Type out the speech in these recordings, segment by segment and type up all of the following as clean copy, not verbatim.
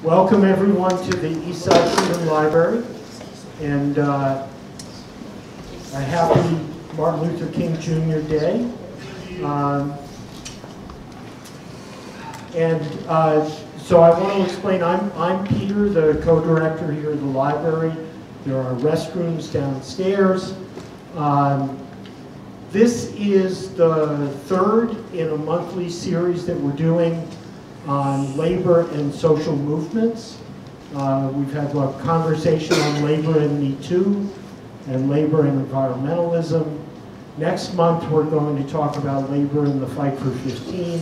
Welcome everyone to the Eastside Freedom Library, and a happy Martin Luther King Jr. Day. So I want to explain, I'm Peter, the co-director here at the library. There are restrooms downstairs. This is the third in a monthly series that we're doing on labor and social movements. We've had a conversation on labor and Me Too and labor and environmentalism. Next month we're going to talk about labor and the fight for 15.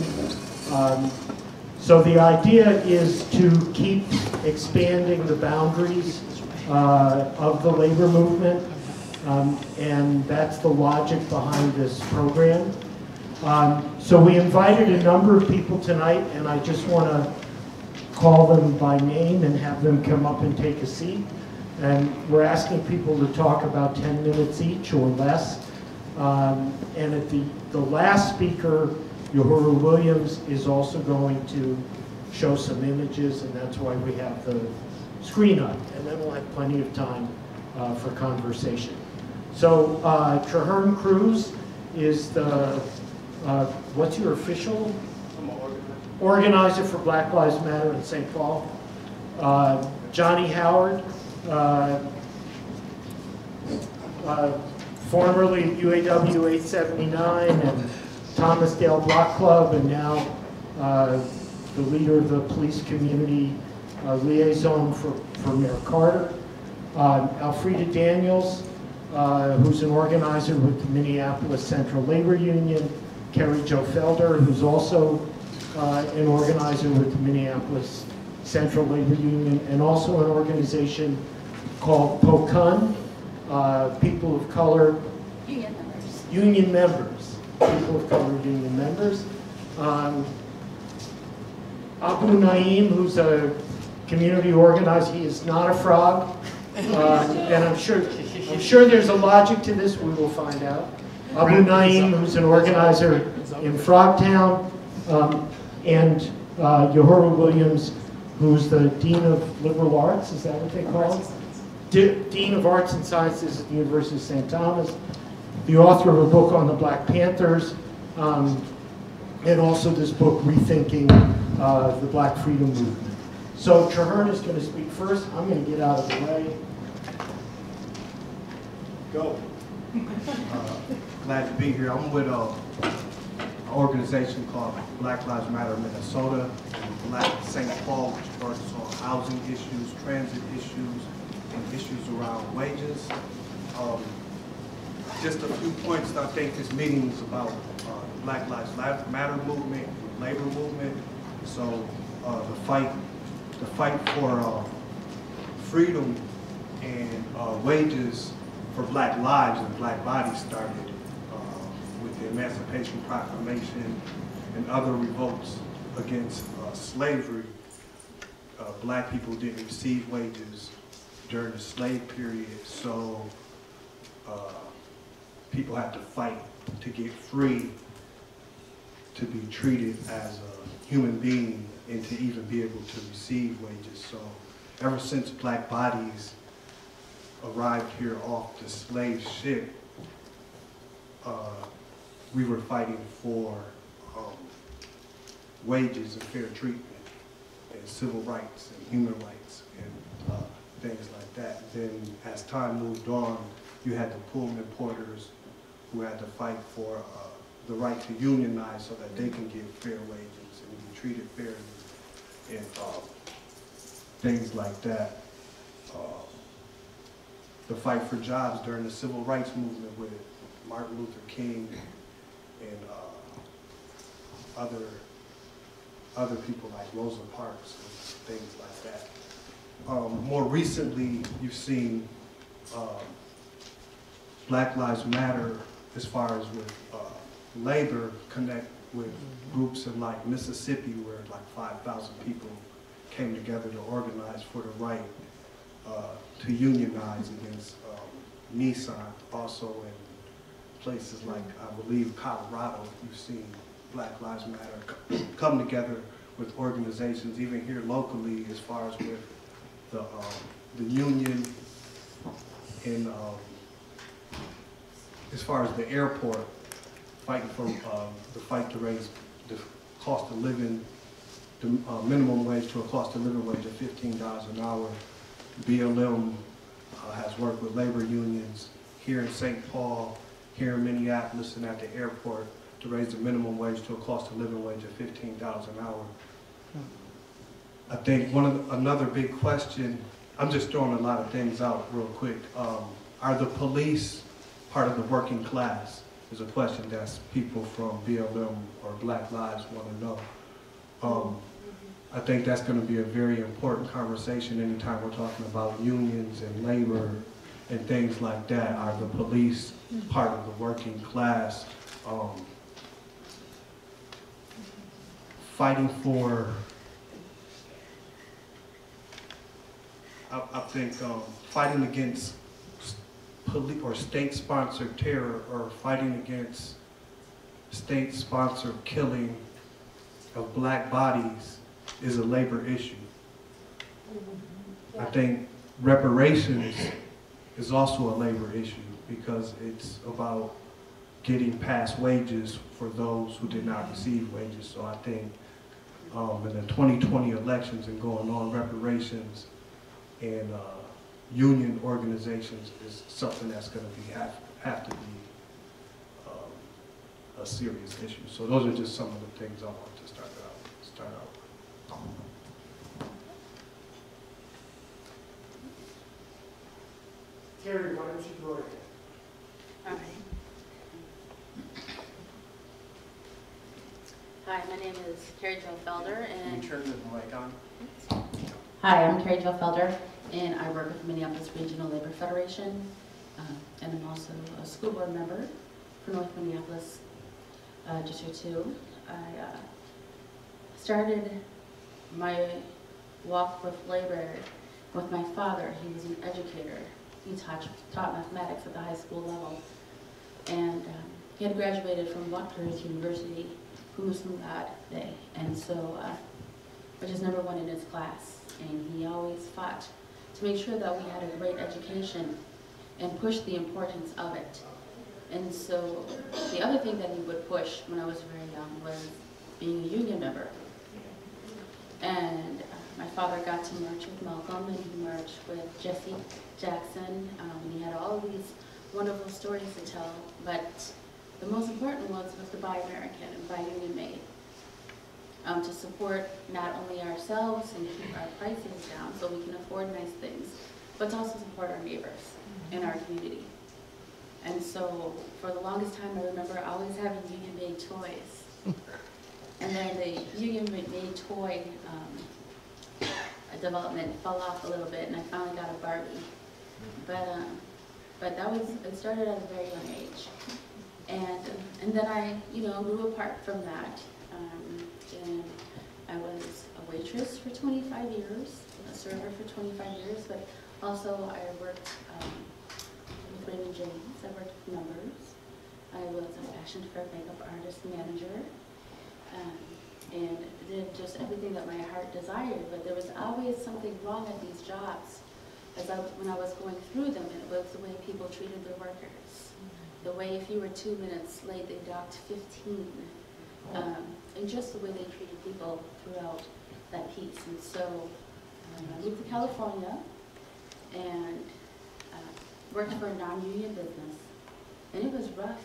So the idea is to keep expanding the boundaries of the labor movement, and that's the logic behind this program. So we invited a number of people tonight, and I just want to call them by name and have them come up and take a seat. And we're asking people to talk about 10 minutes each or less. And at the last speaker, Yohuru Williams, is also going to show some images, and that's why we have the screen up. And then we'll have plenty of time for conversation. So Trahern Crews is the what's your official? I'm an organizer for Black Lives Matter in St. Paul. Johnny Howard, formerly UAW 879 and Thomas Dale Block Club, and now the leader of the police community liaison for Mayor Carter. Alfredo Daniels, who's an organizer with the Minneapolis Central Labor Union. Kerry Felder, who's also an organizer with the Minneapolis Central Labor Union, and also an organization called POCUN, People of Color Union Members. People of Color Union Members. Abu Nayeem, who's a community organizer. He is not a frog, and I'm sure there's a logic to this. We will find out. Abu Nayeem, who's an organizer in Frogtown, and Yohuru Williams, who's the Dean of Liberal Arts, is that what they call it? Dean of Arts and Sciences at the University of St. Thomas, the author of a book on the Black Panthers, and also this book, Rethinking the Black Freedom Movement. So Trahern is going to speak first. I'm going to get out of the way. Go. Glad to be here. I'm with an organization called Black Lives Matter Minnesota and Black St. Paul, which focuses on housing issues, transit issues, and issues around wages. Just a few points. I think this meeting is about the Black Lives Matter movement, labor movement. So the fight for freedom and wages for black lives and black bodies started with the Emancipation Proclamation and other revolts against slavery. Black people didn't receive wages during the slave period, so people had to fight to get free, to be treated as a human being, and to even be able to receive wages. So ever since black bodies arrived here off the slave ship, we were fighting for wages and fair treatment and civil rights and human rights and things like that. Then as time moved on, you had the Pullman porters who had to fight for the right to unionize so that they can get fair wages and be treated fairly and things like that. The fight for jobs during the civil rights movement with Martin Luther King and other people like Rosa Parks and things like that. More recently, you've seen Black Lives Matter, as far as with labor, connect with groups in like Mississippi, where like 5,000 people came together to organize for the right to unionize against Nissan. Also in places like, I believe, Colorado, you've seen Black Lives Matter come together with organizations, even here locally, as far as with the union and as far as the airport, fighting for the fight to raise the cost of living, the minimum wage to a cost of living wage of $15 an hour. BLM has worked with labor unions here in St. Paul, here in Minneapolis, and at the airport to raise the minimum wage to a cost of living wage of $15 an hour. I think another big question, I'm just throwing a lot of things out real quick. Are the police part of the working class? Is a question that people from BLM or Black Lives want to know. I think that's going to be a very important conversation anytime we're talking about unions and labor and things like that. Are the police part of the working class? Fighting for, I think, fighting against police or state-sponsored terror, or fighting against state-sponsored killing of black bodies is a labor issue. I think reparations is also a labor issue because it's about getting past wages for those who did not receive wages. So I think in the 2020 elections and going on, reparations and union organizations is something that's going to have to be a serious issue. So those are just some of the things I want to start out with. Kerry, why don't you go ahead? All right. Hi, my name is Kerry Felder, and Can you turn the mic on? hi, I'm Kerry Felder, and I work with the Minneapolis Regional Labor Federation, and I'm also a school board member for North Minneapolis District 2. I started my walk with labor with my father. He was an educator. He taught mathematics at the high school level, and he had graduated from Rutgers University, Kumusumgad Day, and so which is #1 in his class. And he always fought to make sure that we had a great education and push the importance of it. And so the other thing that he would push when I was very young was being a union member. And my father got to march with Malcolm, and he marched with Jesse Jackson, and he had all of these wonderful stories to tell, but the most important was the Buy American and Buy Union Made, to support not only ourselves and keep our prices down so we can afford nice things, but to also support our neighbors in our community. And so for the longest time, I remember always having union-made toys. And then the union-made toy development fell off a little bit, and I finally got a Barbie. But it started at a very young age. And then I, grew apart from that. And I was a waitress for 25 years, a server for 25 years, but also I worked with Raymond James. I worked with numbers. I was a fashion fair makeup artist manager, and did just everything that my heart desired. But there was always something wrong at these jobs when I was going through them, and it was the way people treated their workers. The way if you were 2 minutes late, they docked 15. And just the way they treated people throughout that piece. And so I moved to California and worked for a non-union business. And it was rough.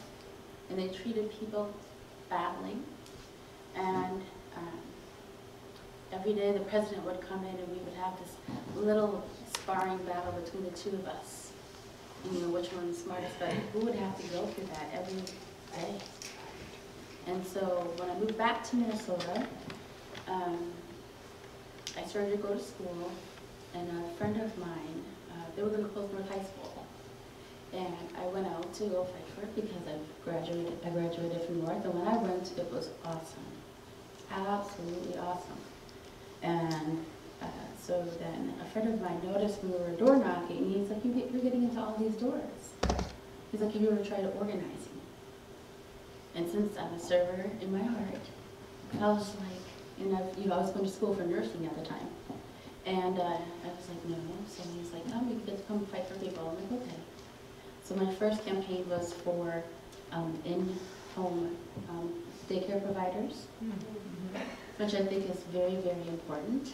And they treated people badly. And every day the president would come in and we would have this little sparring battle between the two of us. And, which one was smartest, but who would have to go through that every day? And so when I moved back to Minnesota, I started to go to school, and a friend of mine, they were going to close North High School. And I went out to go fight for it because I graduated from North, and when I went, it was awesome. Absolutely awesome. And so then a friend of mine noticed when we were door knocking, and he's like, you're getting into all these doors. He's like, have you ever tried organizing? And since I'm a server in my heart, I was like, And I was going to school for nursing at the time. And I was like, no. So he was like, oh, we get to come fight for people. I'm like, okay. So my first campaign was for in-home daycare providers, which I think is very, very important.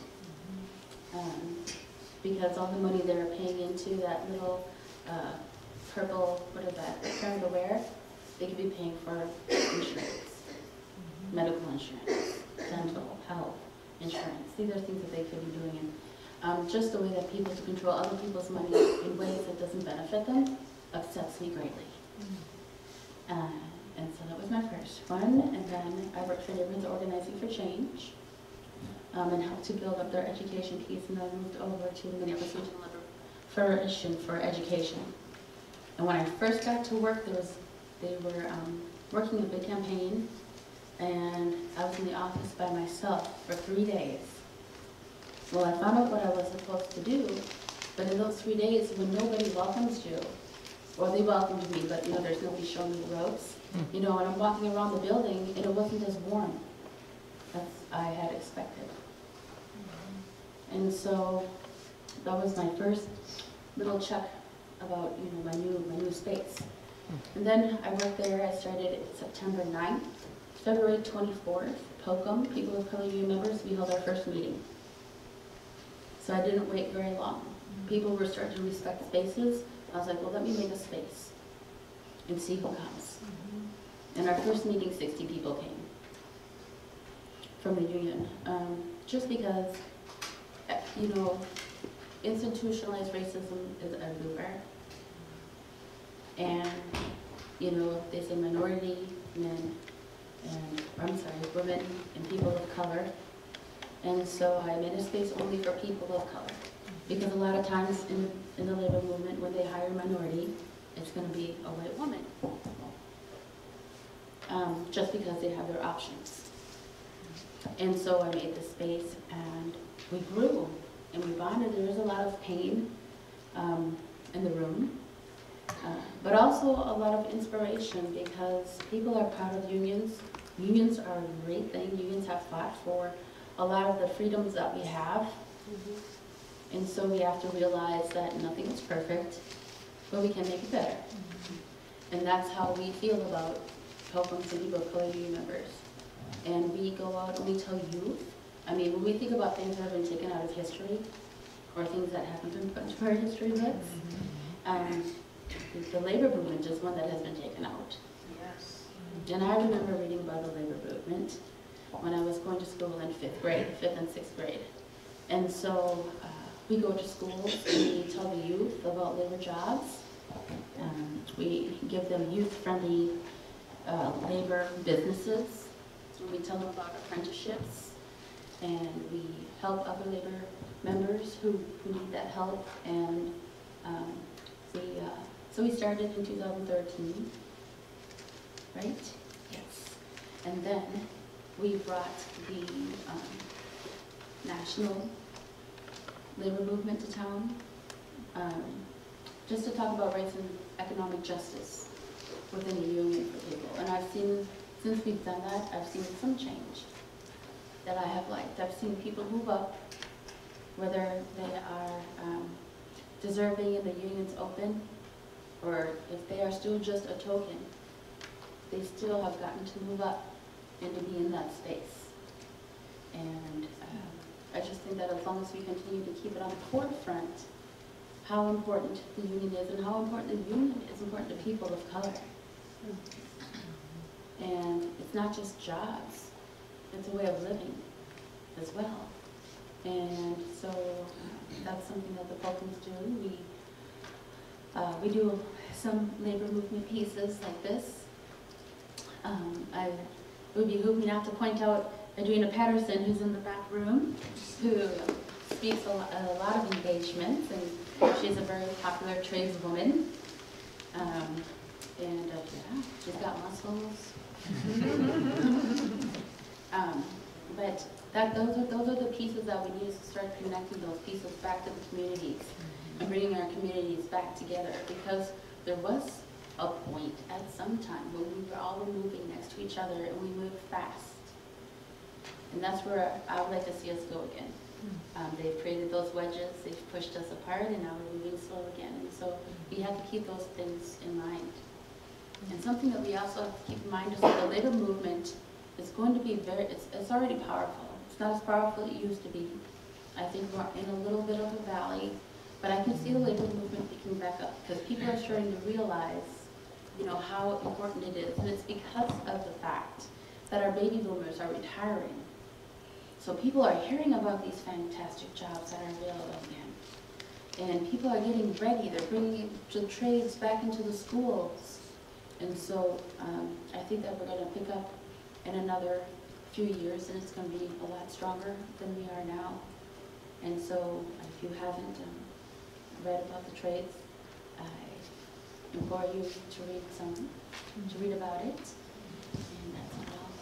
Because all the money they're paying into that little purple, what is that, term to wear, they could be paying for insurance, medical insurance, dental, health, insurance. These are things that they could be doing. And just the way that people to control other people's money in ways that doesn't benefit them upsets me greatly. And so that was my first one. And then I worked for Neighborhoods Organizing for Change and helped to build up their education piece. And then I moved over to the Minneapolis Central Labor Union for education. And when I first got to work, they were working a big campaign, and I was in the office by myself for 3 days. Well, I found out what I was supposed to do, but in those 3 days, when nobody welcomes you, or they welcomed me, but there's nobody showing me the ropes, and I'm walking around the building, and it wasn't as warm as I had expected. And so that was my first little check about my new space. And then I worked there. I started September 9th. February 24th, POCUM, People of Color Union members, we held our first meeting. So I didn't wait very long. People were starting to respect spaces. I was like, well, let me make a space and see who comes. And our first meeting, 60 people came from the union. Just because, institutionalized racism is everywhere. And, they say minority, men, and women and people of color. And so I made a space only for people of color. Because a lot of times in the labor movement, when they hire a minority, it's going to be a white woman. Just because they have their options. And so I made the space, and we grew, and we bonded. There was a lot of pain in the room. But also a lot of inspiration, because people are proud of unions. Unions are a great thing. Unions have fought for a lot of the freedoms that we have. And so we have to realize that nothing is perfect, but we can make it better. And that's how we feel about POCUMs and People of Color Union members. And we go out and we tell youth. I mean, when we think about things that have been taken out of history, or things that haven't been put into our history books, the labor movement is one that has been taken out. Yes. And I remember reading about the labor movement when I was going to school in 5th and 6th grade. And so we go to schools and we tell the youth about labor jobs. We give them youth-friendly labor businesses. We tell them about apprenticeships. And we help other labor members who need that help. And so we started in 2013, right? Yes. And then we brought the national labor movement to town, just to talk about rights and economic justice within the union for people. And I've seen, since we've done that, I've seen some change that I have liked. I've seen people move up, whether they are deserving and the union's open, or if they are still just a token, they still have gotten to move up and to be in that space. And I just think that as long as we continue to keep it on the forefront, how important the union is and how important the union is important to people of color. And it's not just jobs, it's a way of living as well. And so that's something that the POCUMs do. We do some labor movement pieces like this. It would behoove me not to point out Adriana Patterson, who's in the back room, who speaks a lot of engagements, and she's a very popular tradeswoman. Yeah, she's got muscles. But those are the pieces that we need to start connecting those pieces back to the communities and bringing our communities back together, because there was a point at some time when we were all moving next to each other and we moved fast. And that's where I would like to see us go again. They've created those wedges, they've pushed us apart, and now we're moving slow again. And so we have to keep those things in mind. And something that we also have to keep in mind is that the labor movement is going to be it's already powerful. It's not as powerful as it used to be. I think we're in a little bit of a valley, but I can see the labor movement picking back up because people are starting to realize, you know, how important it is. And it's because of the fact that our baby boomers are retiring. So people are hearing about these fantastic jobs that are available again. And people are getting ready. They're bringing the trades back into the schools. And so I think that we're going to pick up in another few years, and it's going to be a lot stronger than we are now. And so if you haven't read about the trades, I implore you to read about it. And that's what I'll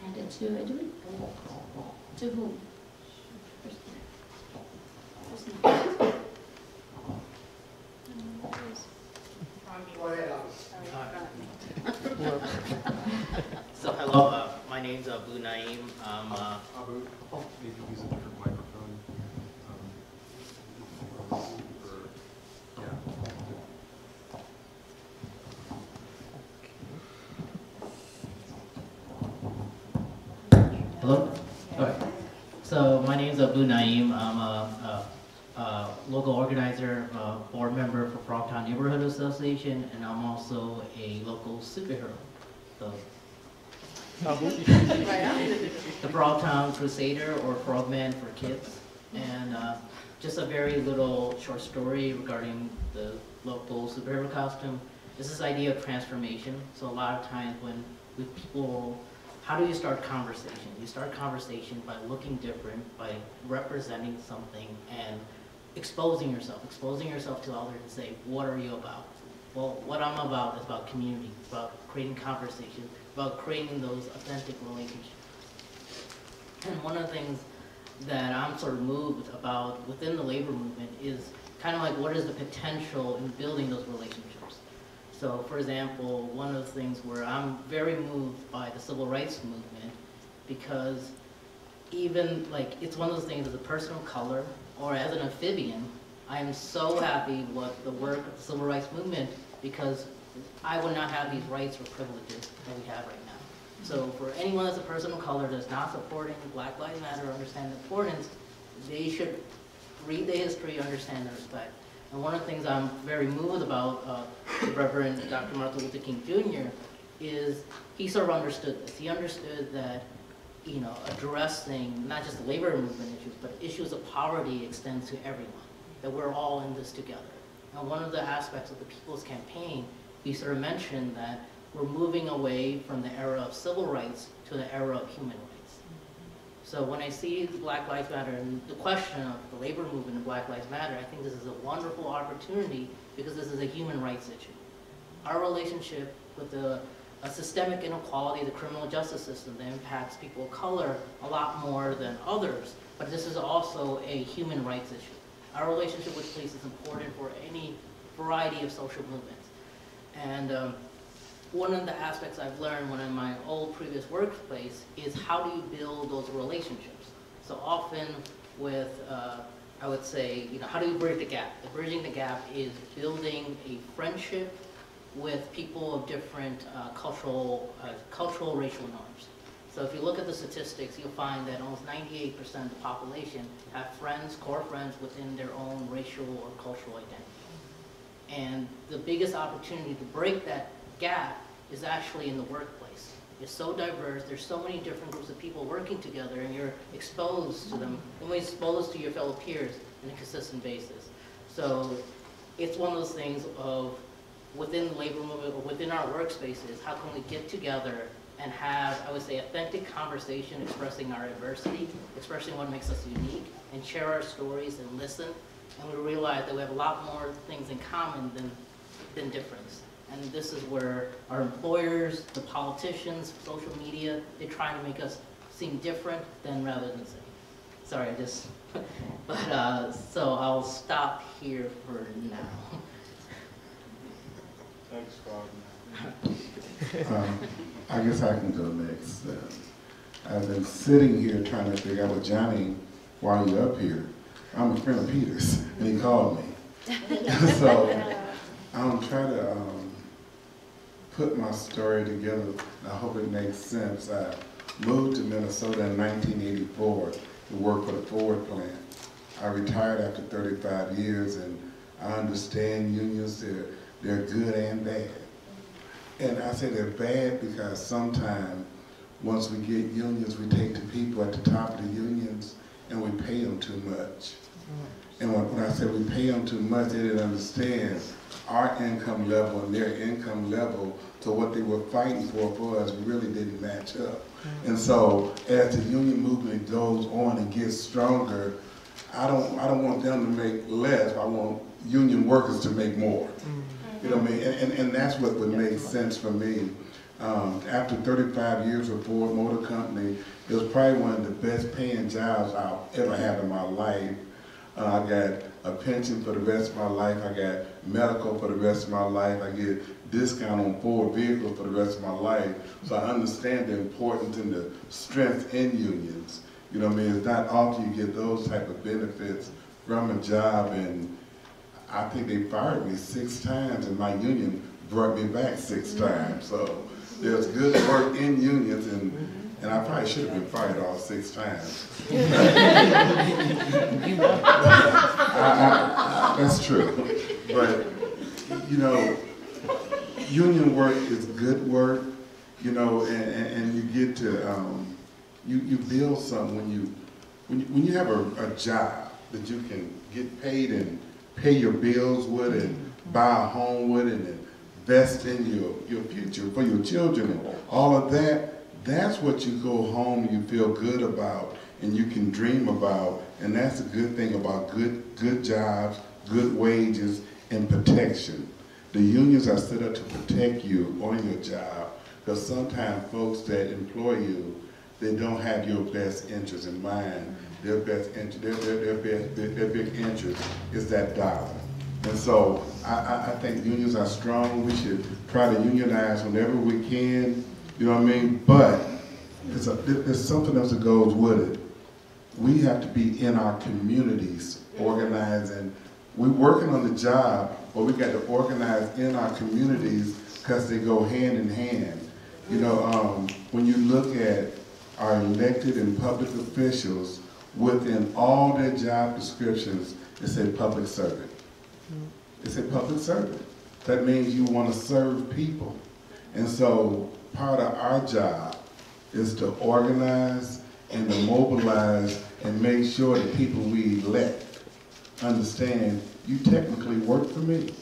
hand it to whom? Go ahead, So hello, my name's Nayeem. Abu, maybe use a different microphone. Yeah. Hello? Alright. So my name's Nayeem. I'm a local organizer, board member for Frogtown Neighborhood Association, and I'm also a local superhero. So, the Frogtown Crusader, or Frogman for kids. And just a very little short story regarding the local superhero costume. This is this idea of transformation. So a lot of times when people, how do you start conversation? You start conversation by looking different, by representing something and exposing yourself to others and say, what are you about? Well, what I'm about is about community, it's about creating conversation, about creating those authentic relationships. And one of the things that I'm sort of moved about within the labor movement is kind of like what is the potential in building those relationships. So for example, one of the things where I'm very moved by the civil rights movement, because even like, it's one of those things as a person of color or as an amphibian, I am so happy with the work of the civil rights movement because I would not have these rights or privileges that we have right now. So for anyone that's a person of color that's not supporting Black Lives Matter, understand the importance, they should read the history, understand the respect. And one of the things I'm very moved about Reverend Dr. Martin Luther King Jr. is he sort of understood this. He understood that, you know, addressing not just the labor movement issues, but issues of poverty extends to everyone, that we're all in this together. And one of the aspects of the People's Campaign, he sort of mentioned that we're moving away from the era of civil rights to the era of human rights. So when I see Black Lives Matter and the question of the labor movement and Black Lives Matter, I think this is a wonderful opportunity because this is a human rights issue. Our relationship with a systemic inequality, the criminal justice system that impacts people of color a lot more than others, but this is also a human rights issue. Our relationship with police is important for any variety of social movements. And one of the aspects I've learned when in my old previous workplace is how do you build those relationships? So often with, I would say, you know, how do you bridge the gap? The bridging the gap is building a friendship with people of different cultural, racial norms. So if you look at the statistics, you'll find that almost 98% of the population have friends, core friends within their own racial or cultural identity. And the biggest opportunity to break that gap is actually in the workplace. It's so diverse, there's so many different groups of people working together and you're exposed to them, and you're exposed to your fellow peers on a consistent basis. So it's one of those things of within the labor movement or within our workspaces, how can we get together and have, I would say, authentic conversation expressing our adversity, expressing what makes us unique, and share our stories and listen. And we realize that we have a lot more things in common than difference. And this is where our employers, the politicians, social media, they're trying to make us seem different than rather than same. Sorry, I just, but so I'll stop here for now. Thanks, Bob. I guess I can go next then. I've been sitting here trying to figure out, well, Johnny, why are you up here? I'm a friend of Peter's, and he called me. So I'm trying to put my story together. I hope it makes sense. I moved to Minnesota in 1984 to work for the Ford plant. I retired after 35 years, and I understand unions, they're good and bad. And I say they're bad because sometimes once we get unions, we take the people at the top of the unions and we pay them too much. And when I say we pay them too much, they didn't understand our income level and their income level to what they were fighting for us really didn't match up. And so as the union movement goes on and gets stronger, I don't want them to make less. I want union workers to make more. You know what I mean? And that's what would make sense for me. After 35 years with Ford Motor Company, it was probably one of the best paying jobs I've ever had in my life. I got a pension for the rest of my life. I got medical for the rest of my life. I get discount on Ford vehicles for the rest of my life. So I understand the importance and the strength in unions. You know what I mean? It's not often you get those type of benefits from a job, and I think they fired me 6 times and my union brought me back 6 times. So there's good work in unions, and I probably should have been fired all 6 times. That's true. But, you know, union work is good work, you know, and you get to, you build something when you have a job that you can get paid and pay your bills with and buy a home with and invest in your future for your children and all of that. That's what you go home and you feel good about and you can dream about, and that's a good thing about good jobs, good wages, and protection. The unions are set up to protect you on your job, because sometimes folks that employ you, they don't have your best interest in mind. Their best interest, their big interest is that dollar. And so I think unions are strong. We should try to unionize whenever we can. You know what I mean? But there's something else that goes with it. We have to be in our communities organizing. We're working on the job, but we got to organize in our communities because they go hand in hand. You know, when you look at our elected and public officials, within all their job descriptions, it said public servant. It said public servant. That means you want to serve people. And so part of our job is to organize and to mobilize and make sure that people we elect understand you technically work for me.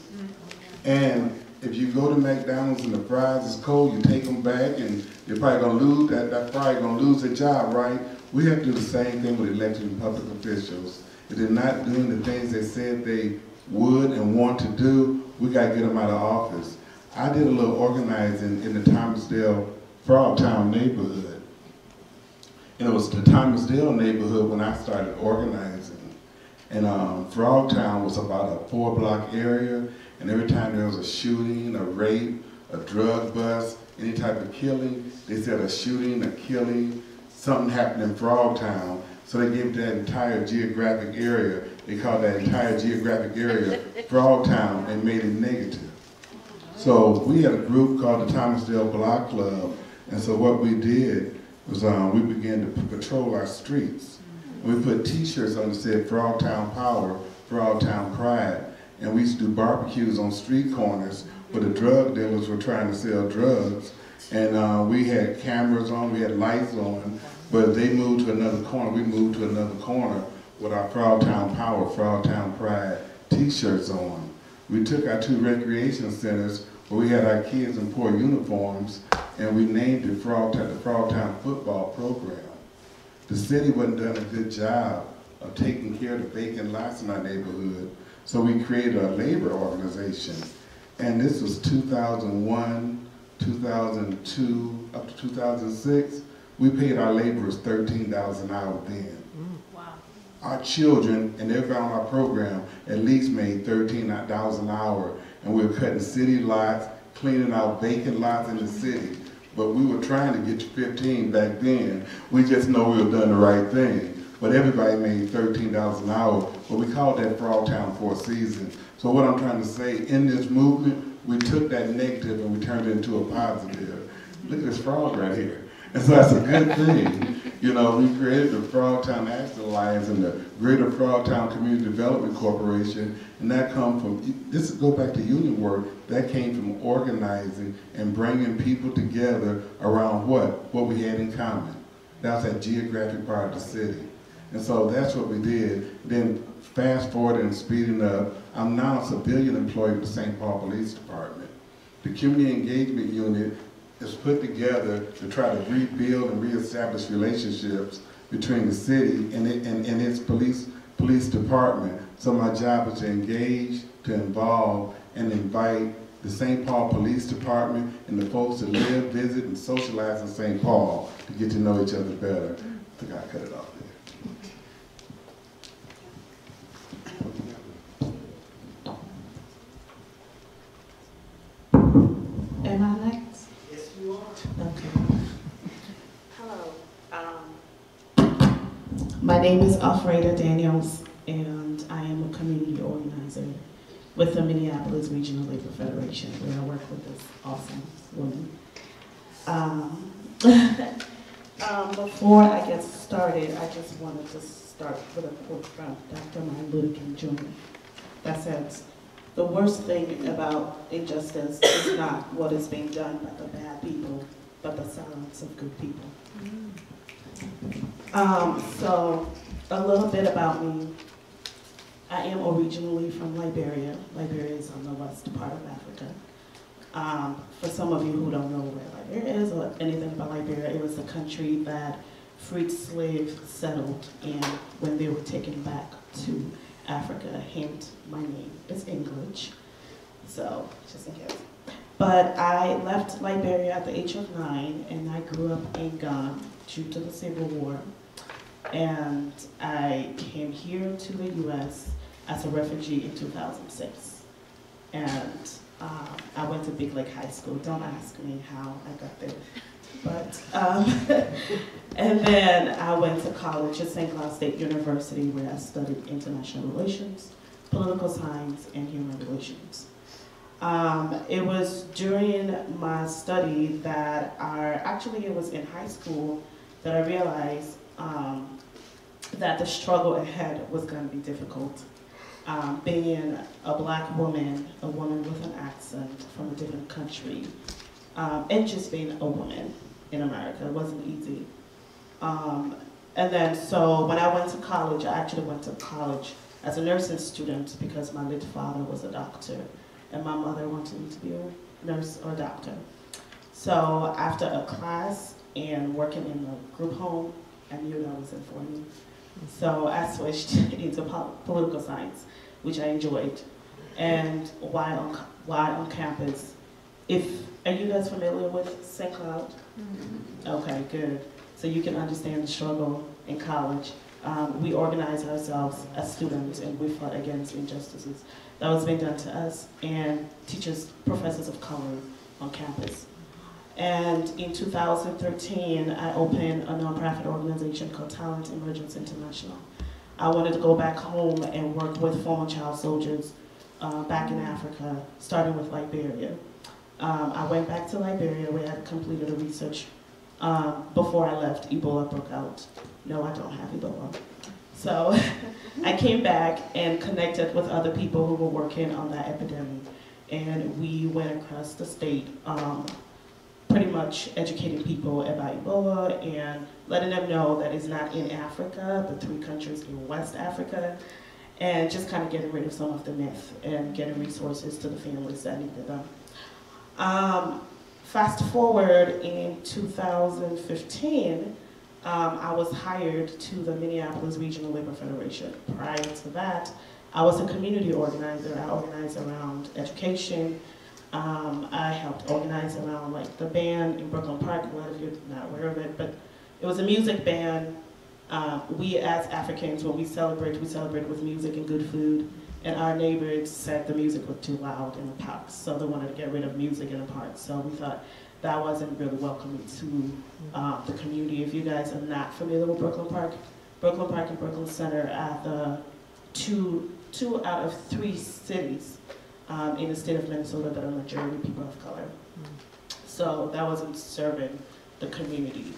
And if you go to McDonald's and the fries is cold, you take them back and you're probably going to lose that fry, going to lose their job, right? We have to do the same thing with elected and public officials. If they're not doing the things they said they would and want to do, we got to get them out of office. I did a little organizing in the Thomasdale Frogtown neighborhood. And it was the Thomasdale neighborhood when I started organizing. And Frogtown was about a 4-block area, and every time there was a shooting, a rape, a drug bust, any type of killing, they said a shooting, a killing, something happened in Frogtown. So they gave that entire geographic area, they called that entire geographic area Frogtown, and made it negative. So we had a group called the Thomasdale Block Club, and so what we did was we began to patrol our streets. And we put t-shirts on that said Frogtown Power, Frogtown Pride, and we used to do barbecues on street corners where the drug dealers were trying to sell drugs. And we had cameras on, we had lights on, but they moved to another corner, we moved to another corner with our Frogtown Power, Frogtown Pride t-shirts on. We took our 2 recreation centers where we had our kids in poor uniforms, and we named it the Frogtown Football Program. The city wasn't doing a good job of taking care of the vacant lots in our neighborhood, so we created a labor organization. And this was 2001, 2002, up to 2006. We paid our laborers $13 an hour then. Wow. Our children and everybody on our program at least made $13 an hour, and we were cutting city lots, cleaning out vacant lots in the city. but we were trying to get to 15 back then. We just know we were doing the right thing. But everybody made $13 an hour, but we called that Frogtown for a season. So what I'm trying to say, in this movement, we took that negative and we turned it into a positive. Look at this frog right here. And so that's a good thing. You know, we created the Frogtown Action Alliance and the Greater Frogtown Community Development Corporation, and that come from, this go back to union work, that came from organizing and bringing people together around what we had in common. That was that geographic part of the city. And so that's what we did. Then fast forward and speeding up, I'm now a civilian employee with the St. Paul Police Department. The Community Engagement Unit is put together to try to rebuild and reestablish relationships between the city and its police department. So my job is to engage, to involve, and invite the St. Paul Police Department and the folks that live, visit, and socialize in St. Paul to get to know each other better. I think I cut it off there. Am I next? Yes, you are. Okay. Hello. My name is Alfredo Daniels, and I am a community organizer with the Minneapolis Regional Labor Federation, where I work with this awesome woman. Before I get started, I just wanted to start with a quote from Dr. Martin Luther King Jr. that says, "The worst thing about injustice is not what is being done by the bad people, but the silence of good people." So a little bit about me. I am originally from Liberia. Liberia is on the west part of Africa. For some of you who don't know where Liberia is or anything about Liberia, it was a country that freed slaves settled in when they were taken back to Africa. Hint, my name is English, so just in case. But I left Liberia at the age of 9, and I grew up in Ghana due to the Civil War. And I came here to the U.S. as a refugee in 2006. And I went to Big Lake High School. Don't ask me how I got there. But, and then I went to college at St. Cloud State University, where I studied international relations, political science, and human relations. It was during my study that actually it was in high school that I realized that the struggle ahead was going to be difficult. Being a black woman, a woman with an accent from a different country, and just being a woman in America, it wasn't easy. And then, so when I went to college, I actually went to college as a nursing student because my late father was a doctor, and my mother wanted me to be a nurse or a doctor. So after a class and working in a group home, I knew that wasn't for me. So I switched into political science, which I enjoyed. And while on campus, are you guys familiar with St. Cloud? Mm-hmm. Okay, good. So you can understand the struggle in college. We organized ourselves as students, and we fought against injustices that was being done to us and teachers, professors of color on campus. And in 2013, I opened a nonprofit organization called Talent Emergence International. I wanted to go back home and work with former child soldiers back in Africa, starting with Liberia. I went back to Liberia where I completed a research. Before I left, Ebola broke out. No, I don't have Ebola. So I came back and connected with other people who were working on that epidemic. And we went across the state, pretty much educating people about Ebola and letting them know that it's not in Africa, the 3 countries in West Africa, and just kind of getting rid of some of the myth and getting resources to the families that needed them. Fast forward in 2015, I was hired to the Minneapolis Regional Labor Federation. Prior to that, I was a community organizer. I organized around education. I helped organize around like the band in Brooklyn Park. A lot of you are not aware of it, but it was a music band. We as Africans, when we celebrate with music and good food. And our neighbors said the music was too loud in the parks, so they wanted to get rid of music in the parks. So we thought, that wasn't really welcoming to the community. If you guys are not familiar with Brooklyn Park and Brooklyn Center are the two out of 3 cities in the state of Minnesota that are majority people of color. So that wasn't serving the community.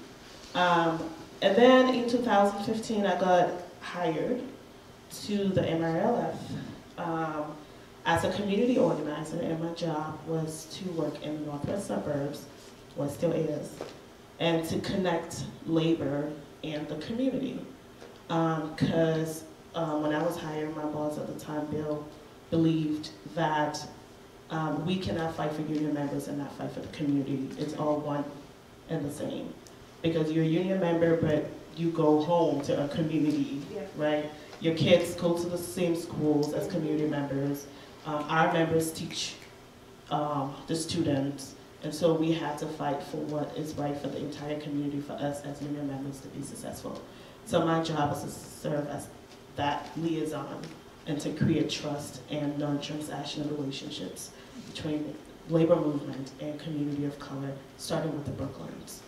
And then in 2015, I got hired to the MRLF as a community organizer, and my job was to work in the northwest suburbs, what still is, and to connect labor and the community. Because when I was hired, my boss at the time, Bill, believed that we cannot fight for union members and not fight for the community. It's all one and the same. Because you're a union member, but you go home to a community, right? Your kids go to the same schools as community members. Our members teach the students, and so we had to fight for what is right for the entire community, for us as union members to be successful. So my job is to serve as that liaison and to create trust and non-transactional relationships between labor movement and community of color, starting with the Brooklyns.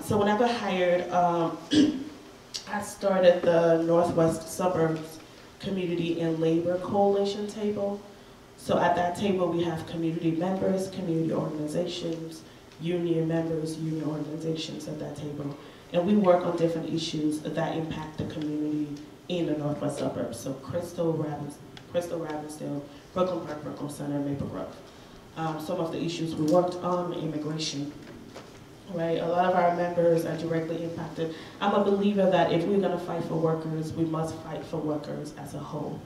So when I got hired, I started the Northwest Suburbs Community and Labor Coalition table. So at that table we have community members, community organizations, union members, union organizations at that table. And we work on different issues that impact the community in the Northwest Suburbs. So Crystal, Ravensdale, Brooklyn Park, Brooklyn Center, Maple Grove. Some of the issues we worked on, immigration. Right, a lot of our members are directly impacted. I'm a believer that if we're gonna fight for workers, we must fight for workers as a whole.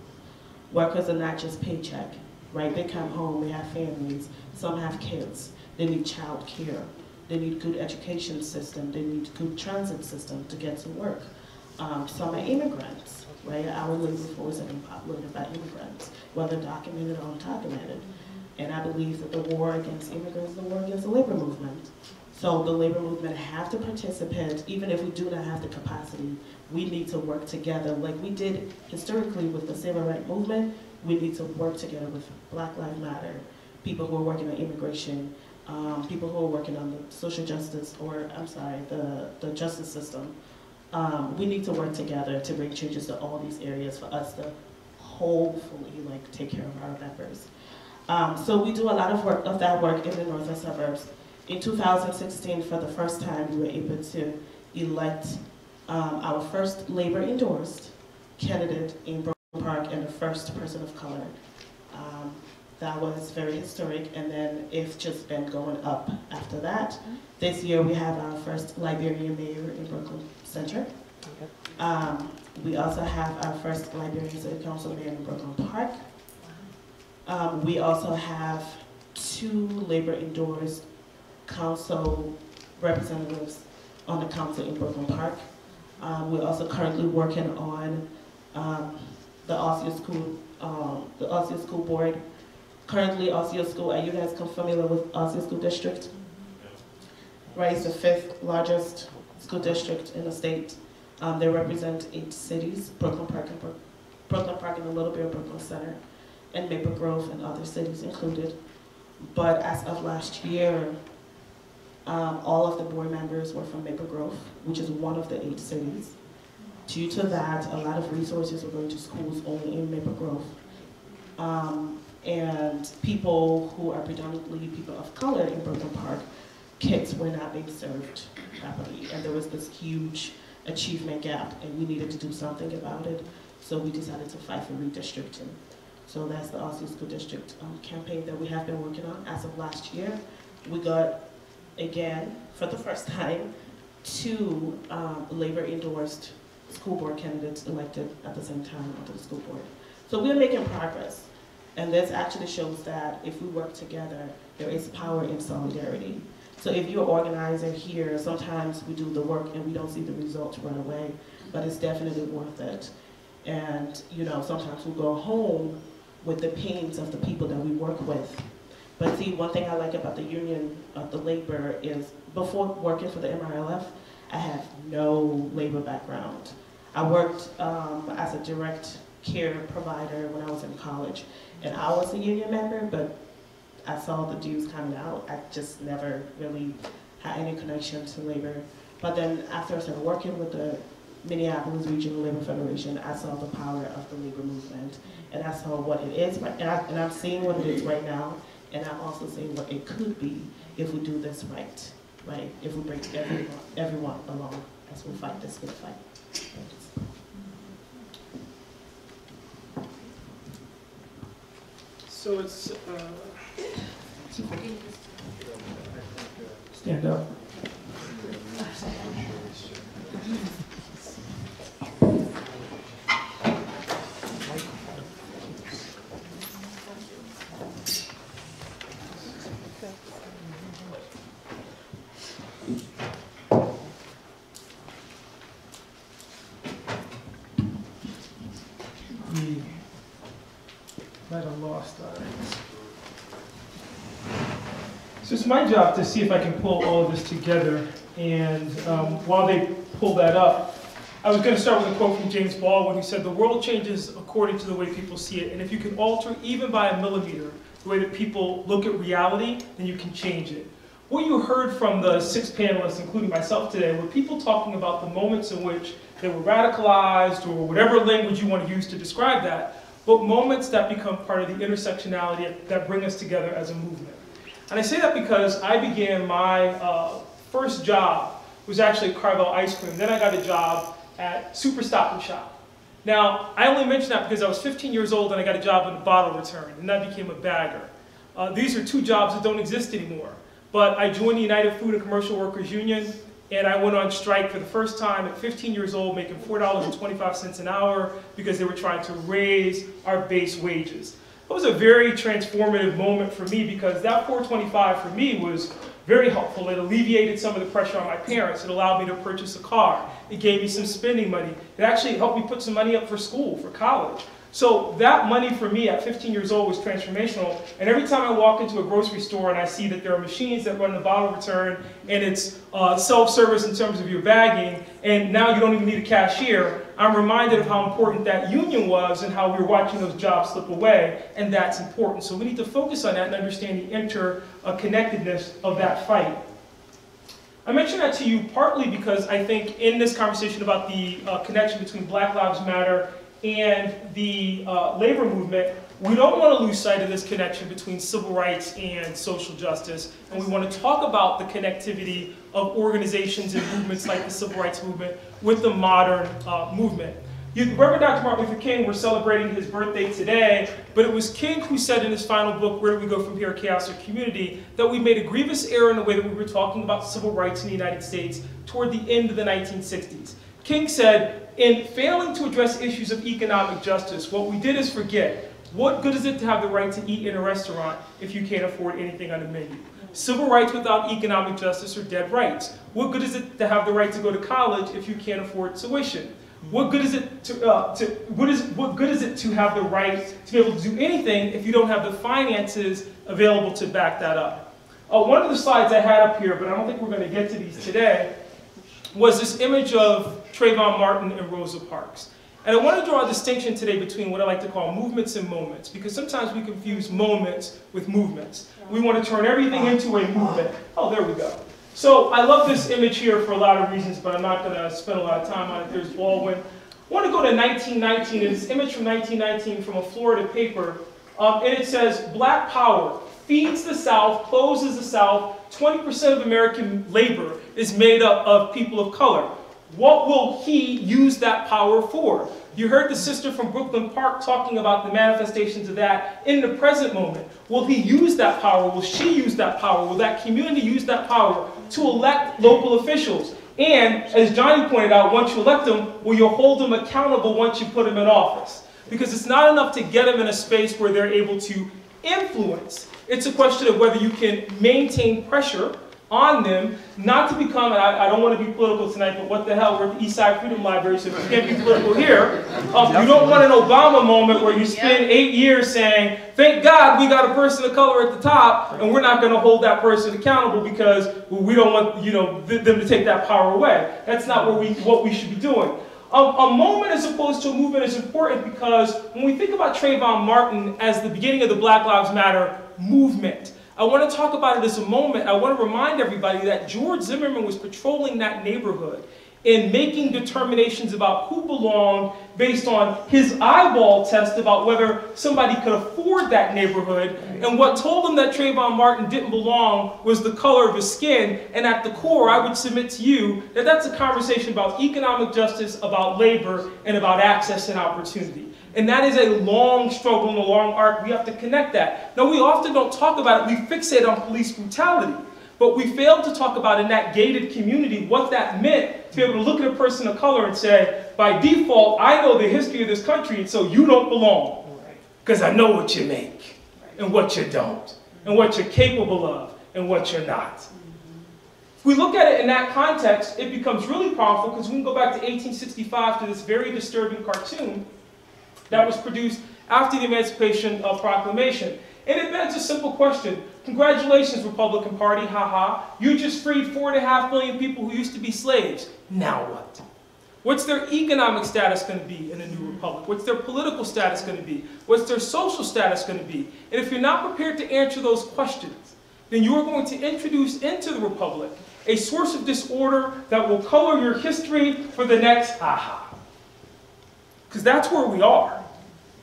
Workers are not just paycheck, right? They come home, they have families, some have kids, they need child care, they need good education system, they need good transit system to get to work. Some are immigrants, right? Our labor force is populated by immigrants, whether documented or undocumented. And I believe that the war against immigrants is the war against the labor movement. So the labor movement have to participate, even if we do not have the capacity, we need to work together. Like we did historically with the civil rights movement, we need to work together with Black Lives Matter, people who are working on immigration, people who are working on the social justice, or I'm sorry, the justice system. We need to work together to bring changes to all these areas for us to hopefully like take care of our members. So we do a lot of that work in the Northwest Suburbs. In 2016, for the first time, we were able to elect our first labor-endorsed candidate in Brooklyn Park and the first person of color. That was very historic, and then it's just been going up after that. This year, we have our first Liberian mayor in Brooklyn Center. We also have our first Liberian City Council mayor in Brooklyn Park. We also have 2 labor-endorsed council representatives on the council in Brooklyn Park. We're also currently working on the Osceola School Board. Currently, Osceola School, are you guys familiar with Osceola School District? Right, it's the 5th largest school district in the state. They represent 8 cities, Brooklyn Park and a little bit of Brooklyn Center, and Maple Grove and other cities included. But as of last year, all of the board members were from Maple Grove, which is one of the 8 cities. Due to that, a lot of resources were going to schools only in Maple Grove. And people who are predominantly people of color in Brooklyn Park, kids were not being served properly. And there was this huge achievement gap, and we needed to do something about it. So we decided to fight for redistricting. So that's the Osceola School District campaign that we have been working on. As of last year, we got, again, for the first time, 2 labor-endorsed school board candidates elected at the same time onto the school board. So we're making progress. And this actually shows that if we work together, there is power in solidarity. So if you're an organizer here, sometimes we do the work and we don't see the results right away, but it's definitely worth it. And you know, sometimes we go home with the pains of the people that we work with. But see, one thing I like about the union of the labor is, before working for the MRLF, I have no labor background. I worked as a direct care provider when I was in college, and I was a union member, but I saw the dues coming out. I just never really had any connection to labor. But then after I started working with the Minneapolis Regional Labor Federation, I saw the power of the labor movement, and I saw what it is, and I'm seeing what it is right now, and I'm also seeing what it could be if we do this right? If we bring everyone along as we fight this good fight. So it's, stand up. Might have lost that. So it's my job to see if I can pull all of this together. And while they pull that up, I was going to start with a quote from James Baldwin who said, "The world changes according to the way people see it. And if you can alter even by a millimeter the way that people look at reality, then you can change it." What you heard from the 6 panelists, including myself today, were people talking about the moments in which they were radicalized, or whatever language you want to use to describe that, but moments that become part of the intersectionality that bring us together as a movement. And I say that because I began my first job was actually at Carvel Ice Cream. Then I got a job at Super Stop and Shop. Now, I only mention that because I was 15 years old and I got a job in a bottle return, and I became a bagger. These are 2 jobs that don't exist anymore. But I joined the United Food and Commercial Workers Union, and I went on strike for the first time at 15 years old, making $4.25 an hour because they were trying to raise our base wages. It was a very transformative moment for me because that $4.25 for me was very helpful. It alleviated some of the pressure on my parents. It allowed me to purchase a car. It gave me some spending money. It actually helped me put some money up for school, for college. So that money for me at 15 years old was transformational. And every time I walk into a grocery store and I see that there are machines that run the bottle return, and it's self-service in terms of your bagging, and now you don't even need a cashier, I'm reminded of how important that union was and how we were watching those jobs slip away, and that's important. So we need to focus on that and understand the interconnectedness of that fight. I mention that to you partly because I think in this conversation about the connection between Black Lives Matter and the labor movement, we don't want to lose sight of this connection between civil rights and social justice, and we want to talk about the connectivity of organizations and movements like the civil rights movement with the modern movement. Reverend Dr. Martin Luther King, we're celebrating his birthday today, but it was King who said in his final book, Where Do We Go From Here, Chaos or Community, that we made a grievous error in the way that we were talking about civil rights in the United States toward the end of the 1960s. King said, in failing to address issues of economic justice, what we did is forget, what good is it to have the right to eat in a restaurant if you can't afford anything on the menu? Civil rights without economic justice are dead rights. What good is it to have the right to go to college if you can't afford tuition? What good is it to have the right to be able to do anything if you don't have the finances available to back that up? One of the slides I had up here, but I don't think we're going to get to these today, was this image of Trayvon Martin and Rosa Parks. And I want to draw a distinction today between what I like to call movements and moments, because sometimes we confuse moments with movements. We want to turn everything into a movement. Oh, there we go. So I love this image here for a lot of reasons, but I'm not going to spend a lot of time on it. There's Baldwin. I want to go to 1919, and this image from 1919 from a Florida paper, and it says, Black power feeds the South, closes the South, 20% of American labor is made up of people of color. What will he use that power for? You heard the sister from Brooklyn Park talking about the manifestations of that in the present moment. Will he use that power? Will she use that power? Will that community use that power to elect local officials? And, as Johnny pointed out, once you elect them, will you hold them accountable once you put them in office? Because it's not enough to get them in a space where they're able to influence. It's a question of whether you can maintain pressure on them, not to become, and I don't want to be political tonight, but what the hell, we're at the East Side Freedom Library, so if you can't be political here, you don't want an Obama moment where you spend 8 years saying, thank God we got a person of color at the top, and we're not going to hold that person accountable because we don't want them to take that power away. That's not what we should be doing. A moment as opposed to a movement is important because when we think about Trayvon Martin as the beginning of the Black Lives Matter movement. I want to talk about it as a moment. I want to remind everybody that George Zimmerman was patrolling that neighborhood and making determinations about who belonged based on his eyeball test about whether somebody could afford that neighborhood. And what told him that Trayvon Martin didn't belong was the color of his skin. And at the core, I would submit to you that that's a conversation about economic justice, about labor, and about access and opportunity. And that is a long struggle and a long arc. We have to connect that. Now, we often don't talk about it. We fixate on police brutality. But we failed to talk about in that gated community what that meant to be able to look at a person of color and say, by default, I know the history of this country, and so you don't belong. Because I know what you make, and what you don't, and what you're capable of, and what you're not. If we look at it in that context, it becomes really powerful because we can go back to 1865 to this very disturbing cartoon that was produced after the Emancipation Proclamation. And it begs a simple question. Congratulations, Republican Party, haha. You just freed 4.5 million people who used to be slaves. Now what? What's their economic status going to be in a new republic? What's their political status going to be? What's their social status going to be? And if you're not prepared to answer those questions, then you are going to introduce into the republic a source of disorder that will color your history for the next haha. Because that's where we are.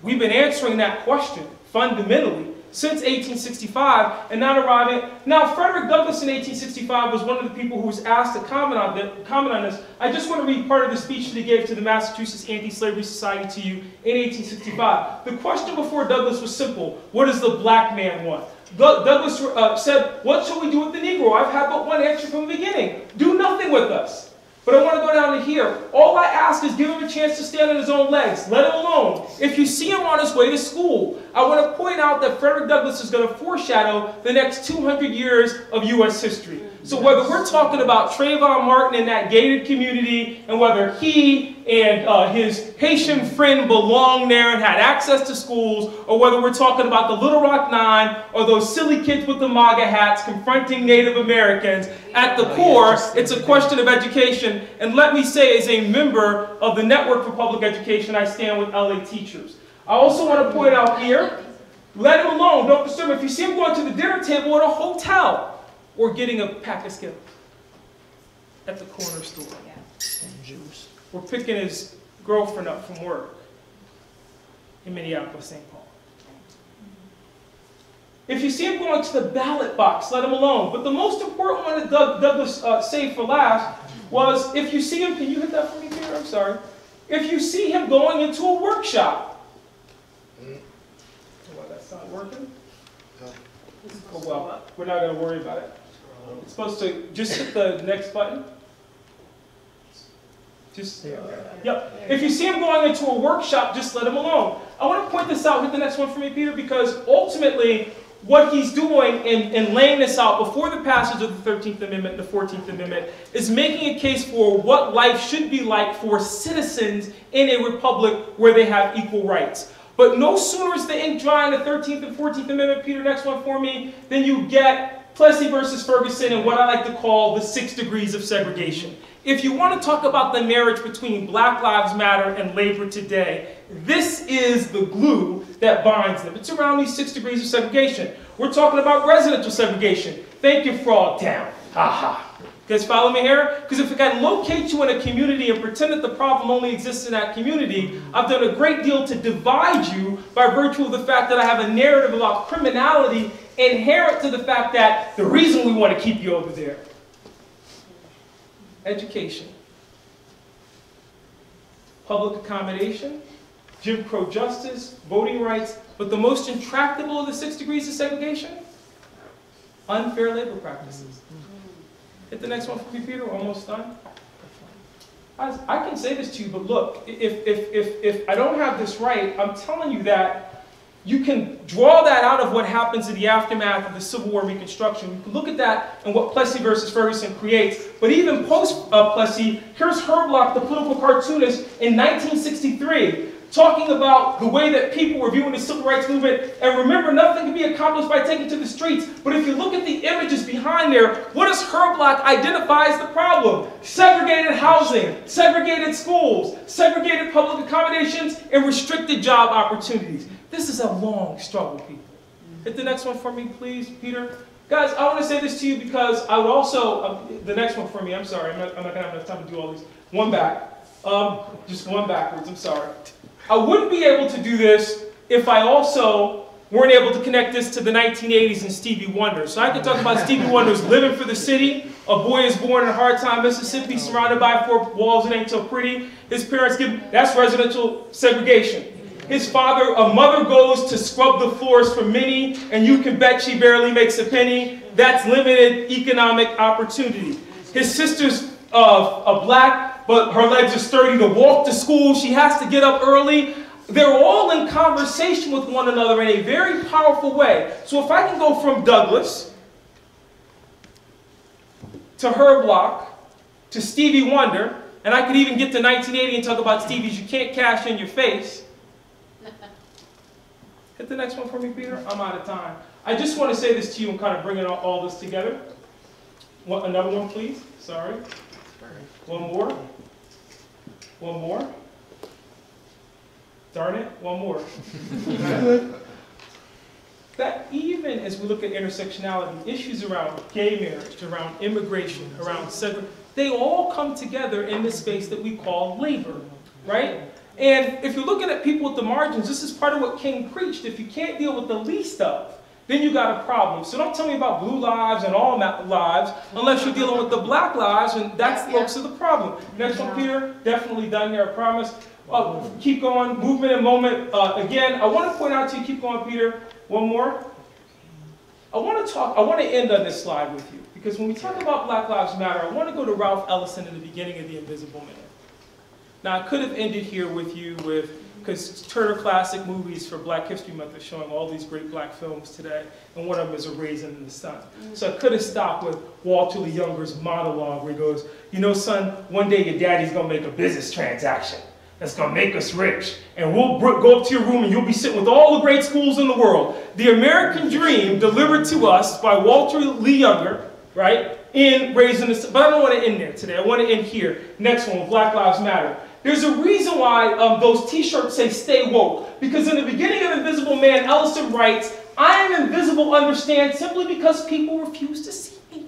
We've been answering that question fundamentally since 1865 and not arriving. Now, Frederick Douglass in 1865 was one of the people who was asked to comment on this. I just want to read part of the speech that he gave to the Massachusetts Anti-Slavery Society to you in 1865. The question before Douglass was simple. What does the black man want? Douglass said, what shall we do with the Negro? I've had but one answer from the beginning. Do nothing with us. But I want to go down to here. All I ask is give him a chance to stand on his own legs. Let him alone. If you see him on his way to school, I want to point out that Frederick Douglass is going to foreshadow the next 200 years of U.S. history. So whether we're talking about Trayvon Martin in that gated community, and whether he and his Haitian friend belonged there and had access to schools, or whether we're talking about the Little Rock Nine, or those silly kids with the MAGA hats confronting Native Americans, at the core, it's a question of education. And let me say, as a member of the Network for Public Education, I stand with LA teachers. I also want to point out here, let him alone, don't disturb him. If you see him going to the dinner table at a hotel, or getting a pack of Skittles at the corner store, or picking his girlfriend up from work in Minneapolis, St. Paul. If you see him going to the ballot box, let him alone. But the most important one that Douglass saved for last was, if you see him, can you hit that for me, Peter? I'm sorry. If you see him going into a workshop. Well, that's not working. Oh, well, we're not going to worry about it. It's supposed to just hit the next button. Just, yep. If you see him going into a workshop, just let him alone. I want to point this out. Hit the next one for me, Peter, because ultimately, what he's doing in laying this out before the passage of the 13th Amendment and the 14th Amendment is making a case for what life should be like for citizens in a republic where they have equal rights. But no sooner is the ink dry in the 13th and 14th Amendment, Peter, next one for me, than you get Plessy versus Ferguson and what I like to call the 6 degrees of segregation. If you want to talk about the marriage between Black Lives Matter and labor today, this is the glue that binds them. It's around these 6 degrees of segregation. We're talking about residential segregation. Thank you, Frogtown. Ha-ha. You guys follow me here? Because if I can locate you in a community and pretend that the problem only exists in that community, I've done a great deal to divide you by virtue of the fact that I have a narrative about criminality inherent to the fact that the reason we want to keep you over there. Education, public accommodation, Jim Crow justice, voting rights, but the most intractable of the 6 degrees of segregation? Unfair labor practices. Hit the next one for me, Peter. We're almost done. I can say this to you, but look, if I don't have this right, I'm telling you that you can draw that out of what happens in the aftermath of the Civil War Reconstruction. You can look at that and what Plessy versus Ferguson creates. But even post-Plessy, here's Herblock, the political cartoonist, in 1963, talking about the way that people were viewing the civil rights movement. And remember, nothing can be accomplished by taking to the streets. But if you look at the images behind there, what does Herblock identify as the problem? Segregated housing, segregated schools, segregated public accommodations, and restricted job opportunities. This is a long struggle, people. Hit the next one for me, please, Peter. Guys, I want to say this to you because I would also, the next one for me, I'm sorry, I'm not going to have enough time to do all these. One back. Just one backwards, I'm sorry. I wouldn't be able to do this if I also weren't able to connect this to the 1980s and Stevie Wonder. So I could talk about Stevie Wonder's Living for the City. A boy is born in Hard Time, Mississippi, surrounded by four walls, it ain't so pretty. His parents that's residential segregation. His father, a mother goes to scrub the floors for Minnie, and you can bet she barely makes a penny. That's limited economic opportunity. His sister's black, but her legs are sturdy to walk to school. She has to get up early. They're all in conversation with one another in a very powerful way. So if I can go from Douglass to her block to Stevie Wonder, and I could even get to 1980 and talk about Stevie's You Can't Cash in Your Face. Hit the next one for me, Peter. I'm out of time. I just want to say this to you and kind of bring it all this together. Another one, please. Sorry. One more. One more. Darn it, one more. That even as we look at intersectionality, issues around gay marriage, around immigration, around segregation, they all come together in this space that we call labor, right? And if you're looking at people at the margins, this is part of what King preached. If you can't deal with the least of, then you got a problem. So don't tell me about blue lives and all lives unless you're dealing with the black lives, and that's the focus of the problem. Next one, Peter. Definitely done here, I promise. Keep going, movement and moment. Again, I want to point out to you, keep going, Peter. One more. I want to end on this slide with you, because when we talk about Black Lives Matter, I want to go to Ralph Ellison in the beginning of The Invisible Man. Now, I could have ended here with you because Turner Classic Movies for Black History Month are showing all these great black films today, and one of them is A Raisin in the Sun. So I could have stopped with Walter Lee Younger's monologue where he goes, you know, son, one day your daddy's going to make a business transaction that's going to make us rich, and we'll go up to your room and you'll be sitting with all the great schools in the world. The American Dream delivered to us by Walter Lee Younger, right, in Raisin in the Sun. But I don't want to end there today. I want to end here. Next one, Black Lives Matter. There's a reason why those t-shirts say stay woke. Because in the beginning of Invisible Man, Ellison writes, I am invisible, understand, simply because people refuse to see me.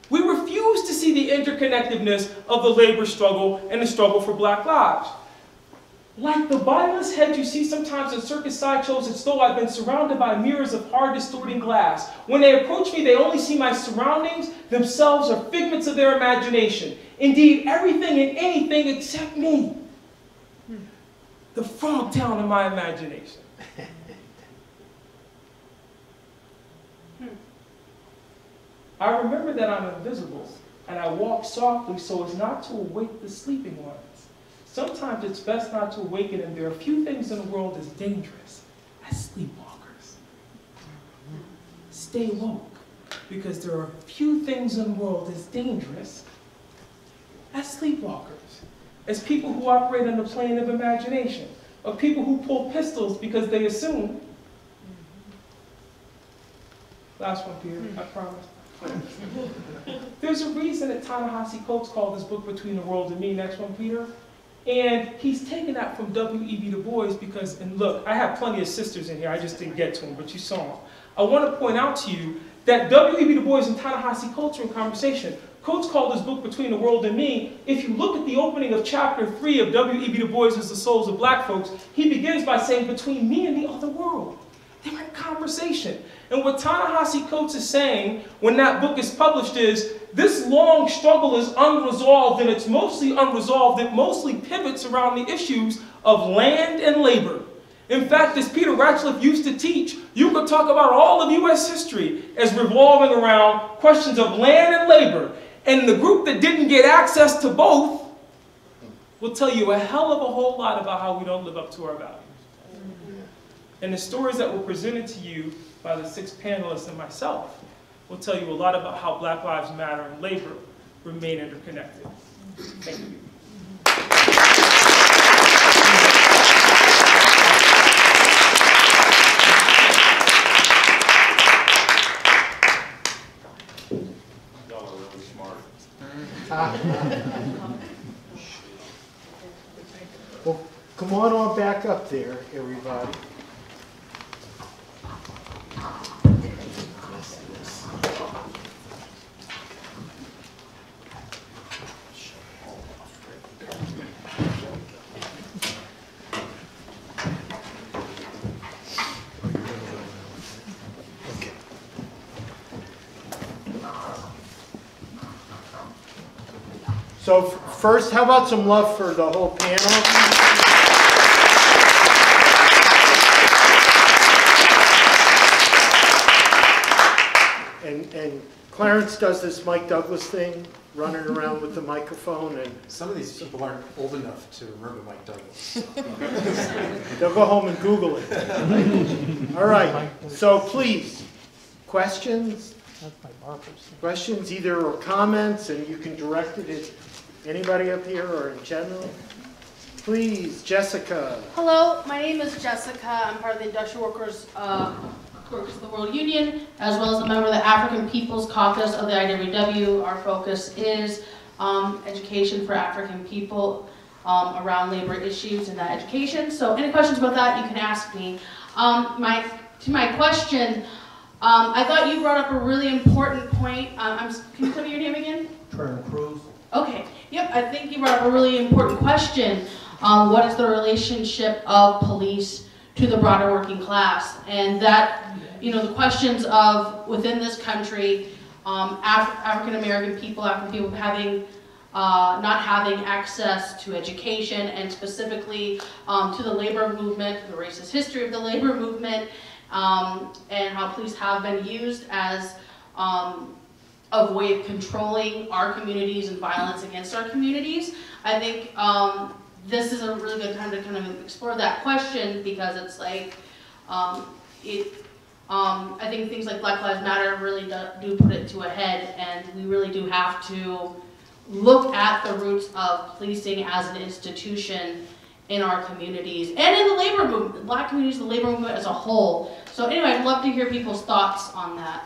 We refuse to see the interconnectedness of the labor struggle and the struggle for black lives. Like the bineless head you see sometimes in circus sideshows, it's though I've been surrounded by mirrors of hard distorting glass. When they approach me, they only see my surroundings themselves are figments of their imagination. Indeed, everything and anything except me. The Frogtown in my imagination. I remember that I'm invisible, and I walk softly so as not to awake the sleeping ones. Sometimes it's best not to awaken them. There are few things in the world as dangerous as sleepwalkers. Stay woke, because there are few things in the world as dangerous as sleepwalkers, as people who operate on the plane of imagination, of people who pull pistols because they assume. Last one, Peter, I promise. There's a reason that Ta-Nehisi Coates called this book Between the World and Me. Next one, Peter. And he's taken that from W.E.B. Du Bois because, and look, I have plenty of sisters in here, I just didn't get to them, but you saw them. I want to point out to you that W.E.B. Du Bois and Ta-Nehisi Coates are in conversation. Coates called his book Between the World and Me. If you look at the opening of chapter 3 of W.E.B. Du Bois' The Souls of Black Folks, he begins by saying, between me and the other world. They were in conversation. And what Ta-Nehisi Coates is saying when that book is published is, this long struggle is unresolved, and it's mostly unresolved. It mostly pivots around the issues of land and labor. In fact, as Peter Ratcliffe used to teach, you could talk about all of U.S. history as revolving around questions of land and labor. And the group that didn't get access to both will tell you a hell of a whole lot about how we don't live up to our values. And the stories that were presented to you by the 6 panelists and myself will tell you a lot about how Black Lives Matter and labor remain interconnected. Thank you. Y'all are really smart. Well, come on back up there, everybody. So first, how about some love for the whole panel? And Clarence does this Mike Douglas thing, running around with the microphone, and Some of these people aren't old enough to remember Mike Douglas. they'll go home and Google it. All right, so please, questions? Questions, either or comments, and you can direct it at anybody up here or in general. Please, Jessica. Hello, my name is Jessica. I'm part of the Industrial Workers of the World Union, as well as a member of the African Peoples Caucus of the IWW. Our focus is education for African people around labor issues and that education. So any questions about that, you can ask me. To my question, I thought you brought up a really important point. Can you tell me your name again? Trahern Crews. Okay, yep, I think you brought up a really important question. What is the relationship of police to the broader working class? And that, you know, the questions of within this country, African American people having, not having access to education, and specifically to the labor movement, the racist history of the labor movement, and how police have been used as a way of controlling our communities and violence against our communities. I think this is a really good time to kind of explore that question, because it's like, I think things like Black Lives Matter really do put it to a head, and we really do have to look at the roots of policing as an institution in our communities and in the labor movement, Black communities, the labor movement as a whole. So anyway, I'd love to hear people's thoughts on that.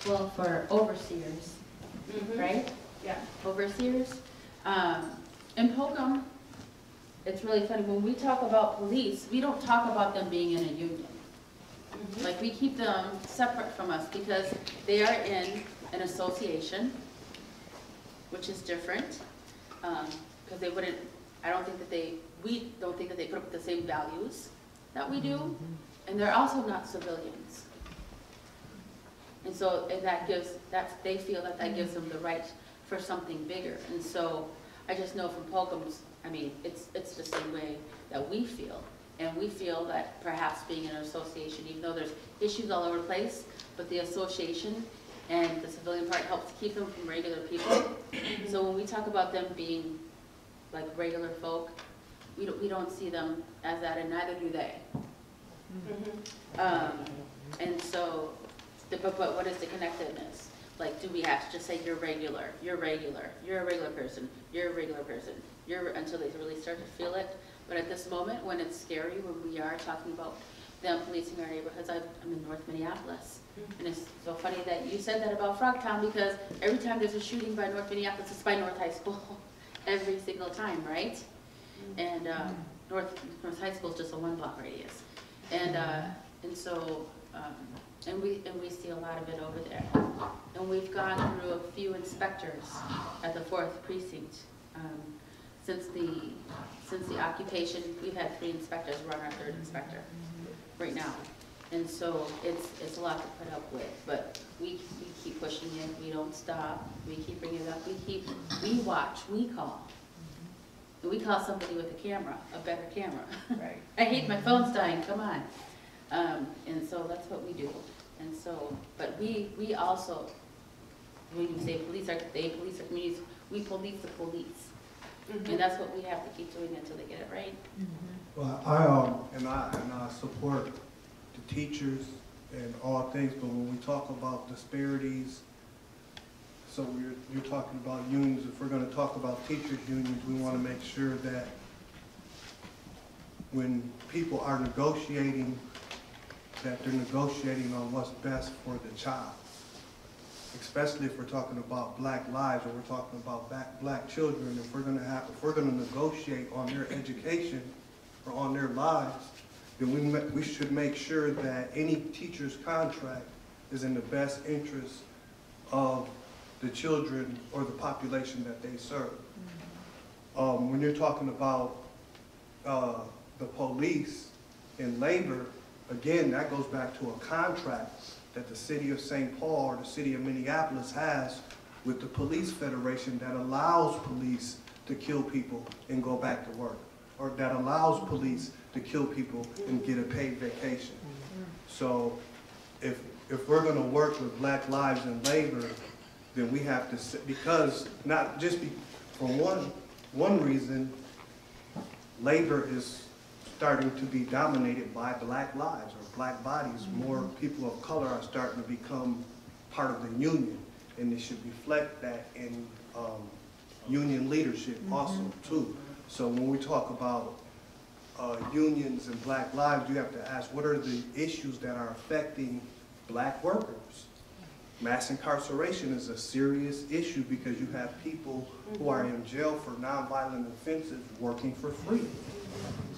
Well, for overseers, right? Yeah. Overseers. In Pocum, it's really funny, when we talk about police, we don't talk about them being in a union. Like, we keep them separate from us because they are in an association, which is different, because they wouldn't, we don't think that they put up with the same values that we do, and they're also not civilians. And so, and they feel that gives them the right for something bigger. And so, I just know from Pocum's, I mean, it's the same way that we feel. And we feel that perhaps being in an association, even though there's issues all over the place, but the association and the civilian part helps keep them from regular people. So when we talk about them being like regular folk, we don't see them as that, and neither do they. And so, but what is the connectedness? Like, do we have to just say you're regular, you're regular, you're a regular person, you're a regular person, until they really start to feel it? But at this moment, when it's scary, when we are talking about them policing our neighborhoods, I'm in North Minneapolis. And it's so funny that you said that about Frogtown, because every time there's a shooting by North Minneapolis, it's by North High School. Every single time, right? And North High School is just a 1-block radius. And so, and we see a lot of it over there. And we've gone through a few inspectors at the 4th precinct. Since the occupation, we've had 3 inspectors. We're on our 3rd inspector right now. And so it's a lot to put up with, but we keep pushing it. We don't stop. We keep bringing it up. We watch, we call. And we call somebody with a camera, a better camera. Right. I hate my phone's dying, come on. And so that's what we do. And so, but we also, when you say they police our communities, we police the police. And that's what we have to keep doing until they get it right. Well, I support the teachers and all things, but when we talk about disparities, so you're talking about unions. If we're going to talk about teachers' unions, we want to make sure that when people are negotiating, that they're negotiating on what's best for the child. Especially if we're talking about Black lives, or we're talking about black children. If we're going to negotiate on their education or on their lives, then we should make sure that any teacher's contract is in the best interest of the children or the population that they serve. When you're talking about the police, in labor, again, that goes back to a contract that the city of St. Paul or the city of Minneapolis has with the police federation that allows police to kill people and go back to work, or that allows police to kill people and get a paid vacation. So if we're gonna work with Black Lives in Labor, then we have to, because not just for one reason, labor is starting to be dominated by Black lives or Black bodies. More people of color are starting to become part of the union, and it should reflect that in union leadership also too. So when we talk about unions and Black lives, you have to ask, what are the issues that are affecting Black workers? Mass incarceration is a serious issue because you have people who are in jail for nonviolent offenses working for free.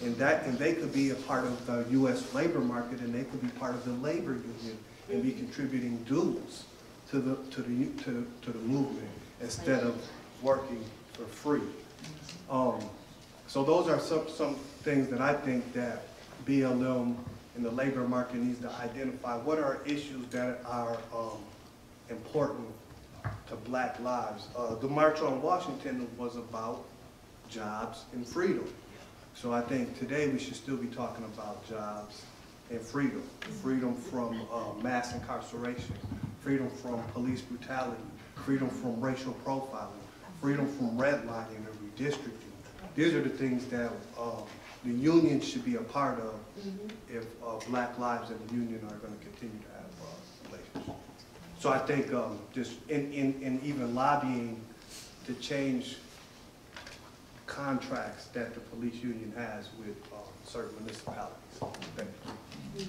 And they could be a part of the U.S. labor market, and they could be part of the labor union and be contributing dues to the movement instead of working for free. So those are some things that I think that BLM and the labor market needs to identify. What are issues that are important to Black lives? The March on Washington was about jobs and freedom. So I think today we should still be talking about jobs and freedom. Freedom from mass incarceration, freedom from police brutality, freedom from racial profiling, freedom from redlining and redistricting. These are the things that the union should be a part of if Black lives and the union are going to continue to have relations. So I think just in even lobbying to change contracts that the police union has with certain municipalities. Thank you.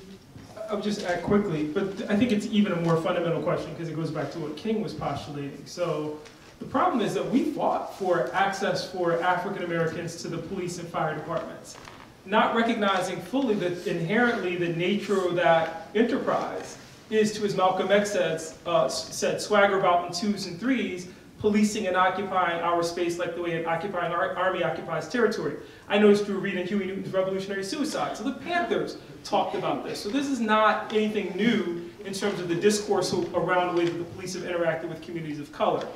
I'll just add quickly, but I think it's even a more fundamental question because it goes back to what King was postulating. So the problem is that we fought for access for African Americans to the police and fire departments, not recognizing fully that inherently the nature of that enterprise is to, as Malcolm X said, swagger about in twos and threes, policing and occupying our space like the way an occupying army occupies territory. I noticed through reading Huey Newton's Revolutionary Suicide. So the Panthers talked about this. So this is not anything new in terms of the discourse around the way that the police have interacted with communities of color.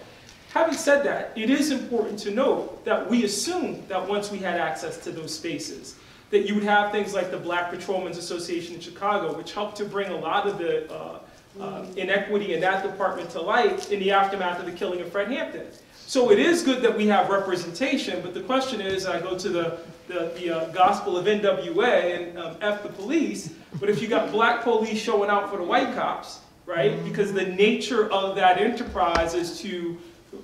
Having said that, it is important to note that we assumed that once we had access to those spaces, that you would have things like the Black Patrolmen's Association in Chicago, which helped to bring a lot of the inequity in that department to light in the aftermath of the killing of Fred Hampton. So it is good that we have representation, but the question is, I go to the gospel of NWA and F the police, but if you got Black police showing out for the white cops, right? Because the nature of that enterprise is to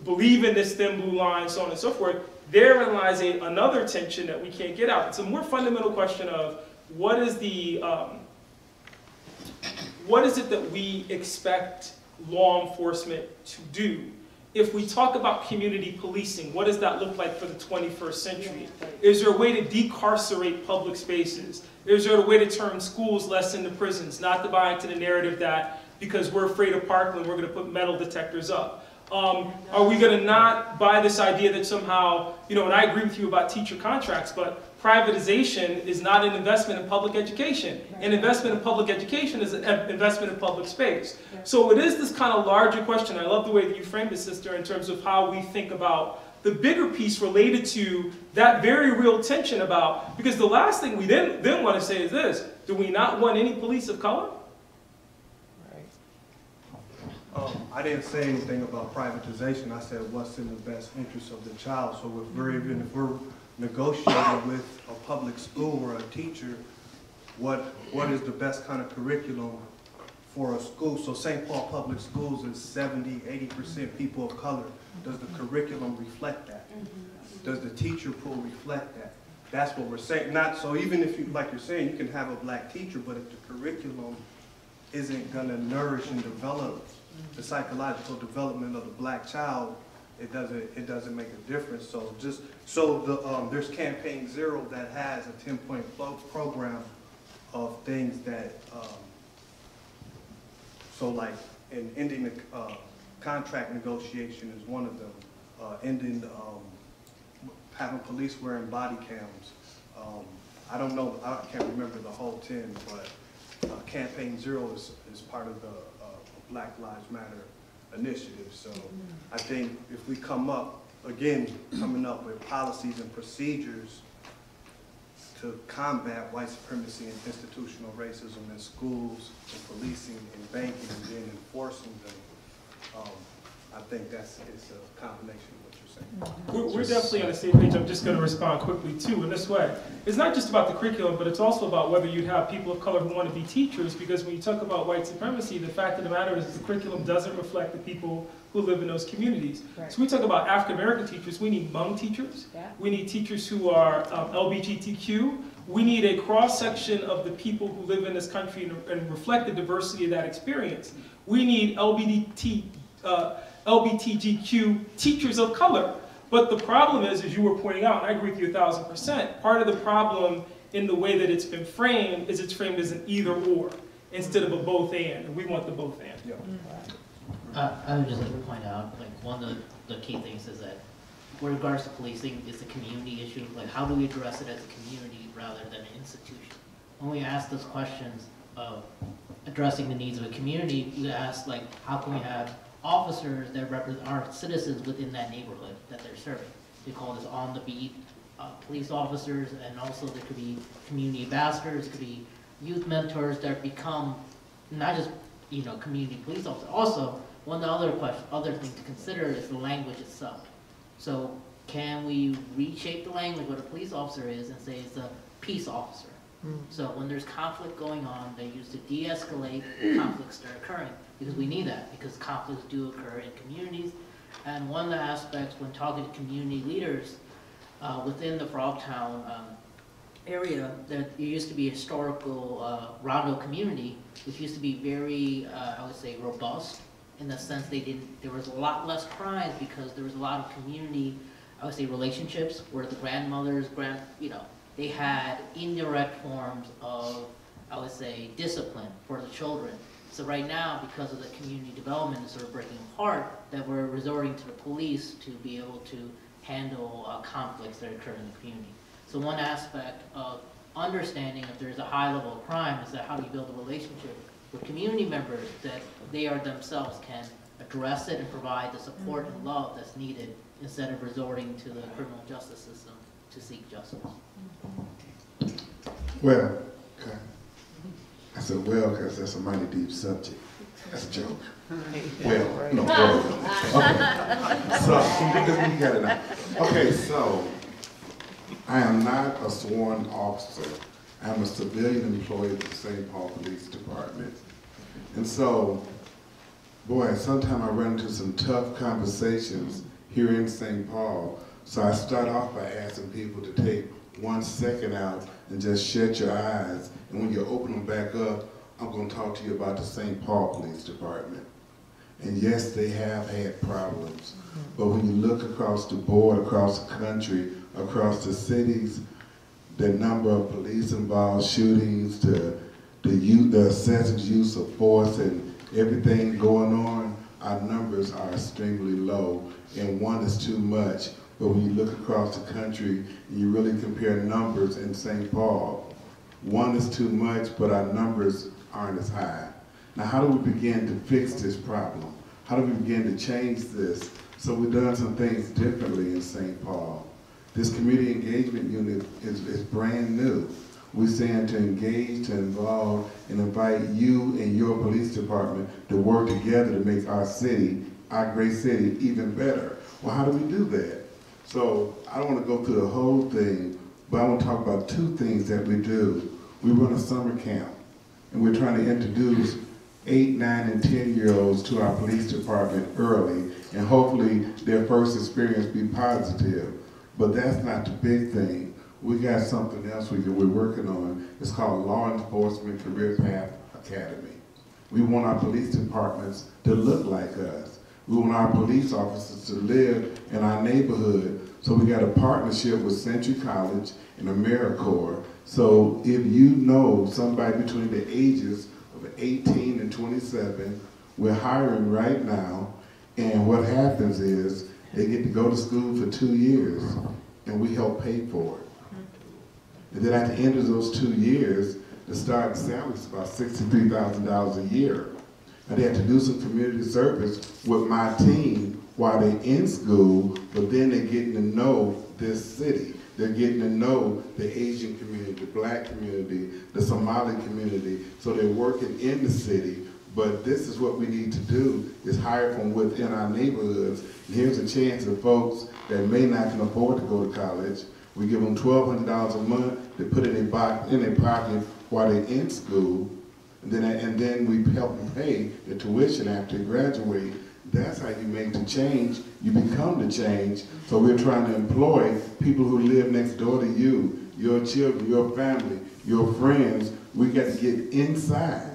believe in this thin blue line, so on and so forth, therein lies another tension that we can't get out. It's a more fundamental question of what is it that we expect law enforcement to do? If we talk about community policing, what does that look like for the 21st century? Is there a way to decarcerate public spaces? Is there a way to turn schools less into prisons, not to buy into the narrative that because we're afraid of Parkland, we're going to put metal detectors up? Are we going to not buy this idea that somehow, and I agree with you about teacher contracts, but privatization is not an investment in public education. An investment in public education is an investment in public space. So it is this kind of larger question. I love the way that you framed it, sister, in terms of how we think about the bigger piece related to that very real tension about, because the last thing we then want to say is this: do we not want any police of color? I didn't say anything about privatization. I said what's in the best interest of the child. So if we're negotiating with a public school or a teacher, what is the best kind of curriculum for a school? So St. Paul Public Schools is 70–80% people of color. Does the curriculum reflect that? Does the teacher pool reflect that? That's what we're saying. Not so even if you, like you're saying, you can have a Black teacher, but if the curriculum isn't going to nourish and develop the psychological development of the Black child, it doesn't make a difference. So there's Campaign Zero that has a 10-point program of things that so like in ending the contract negotiation is one of them. Ending having police wearing body cams. I don't know, I can't remember the whole 10, but Campaign Zero is part of the Black Lives Matter initiative. So I think if we coming up with policies and procedures to combat white supremacy and institutional racism in schools, in policing, in banking, and then enforcing them, I think it's a combination of what you're saying. We're definitely on the same page. I'm just going to respond quickly too in this way. It's not just about the curriculum, but it's also about whether you have people of color who want to be teachers, because when you talk about white supremacy, the fact of the matter is the curriculum doesn't reflect the people who live in those communities. Right. So we talk about African American teachers, we need Hmong teachers, we need teachers who are LGBTQ, we need a cross-section of the people who live in this country and reflect the diversity of that experience. We need LGBTQ teachers of color. But the problem is, as you were pointing out, and I agree with you 1000%, part of the problem in the way that it's been framed is it's framed as an either or instead of a both and we want the both and. Yeah. I would just like to point out, like, one of the key things is that with regards to policing, it's a community issue. Like, how do we address it as a community rather than an institution? When we ask those questions of addressing the needs of a community, we ask, like, how can we have officers that represent our citizens within that neighborhood that they're serving? We call this on the beat police officers, and also there could be community ambassadors, could be youth mentors that become not just, you know, community police officers. Also, one of the other thing to consider is the language itself. So can we reshape the language what a police officer is and say it's a peace officer? So when there's conflict going on, they use to de-escalate conflicts that are occurring, because we need that, because conflicts do occur in communities. And one of the aspects when talking to community leaders within the Frogtown area, there used to be a historical Rondo community, which used to be very, I would say, robust, in the sense there was a lot less crimes because there was a lot of community, I would say, relationships where the grandmothers, they had indirect forms of, I would say, discipline for the children. So right now, because of the community development is sort of breaking apart, that we're resorting to the police to be able to handle conflicts that occur in the community. So one aspect of understanding if there's a high level of crime is that how do you build a relationship with community members that they are themselves can address it and provide the support and love that's needed instead of resorting to the criminal justice system to seek justice. Well, okay. I said well because that's a mighty deep subject. That's a joke. Well, no, well. Okay. So, you got it now. Okay, so I am not a sworn officer. I'm a civilian employee of the St. Paul Police Department. And so, boy, sometimes I run into some tough conversations here in St. Paul. So I start off by asking people to take 1 second out and just shut your eyes. And when you open them back up, I'm going to talk to you about the St. Paul Police Department. And yes, they have had problems. But when you look across the board, across the country, across the cities, the number of police-involved shootings, the excessive use of force and everything going on, our numbers are extremely low, and 1 is too much. But when you look across the country and you really compare numbers in St. Paul, 1 is too much, but our numbers aren't as high. Now, how do we begin to fix this problem? How do we begin to change this? So we've done some things differently in St. Paul. This community engagement unit is brand new. We're saying to engage, to involve, and invite you and your police department to work together to make our city, our great city, even better. Well, how do we do that? So I don't want to go through the whole thing, but I want to talk about 2 things that we do. We run a summer camp, and we're trying to introduce 8, 9, and 10-year-olds to our police department early, and hopefully their first experience be positive. But that's not the big thing. We got something else we're working on. It's called Law Enforcement Career Path Academy. We want our police departments to look like us. We want our police officers to live in our neighborhood. So we got a partnership with Century College and AmeriCorps. So if you know somebody between the ages of 18 and 27, we're hiring right now. And what happens is they get to go to school for 2 years, and we help pay for it. And then at the end of those 2 years, the starting salary is about $63,000 a year. And they had to do some community service with my team while they're in school, but then they're getting to know this city. They're getting to know the Asian community, the black community, the Somali community. So they're working in the city, but this is what we need to do, is hire from within our neighborhoods. And here's a chance of folks that may not can afford to go to college. We give them $1,200 a month, they put it in their pocket while they're in school, and then we help them pay the tuition after they graduate. That's how you make the change. You become the change. So we're trying to employ people who live next door to you, your children, your family, your friends. We got to get inside.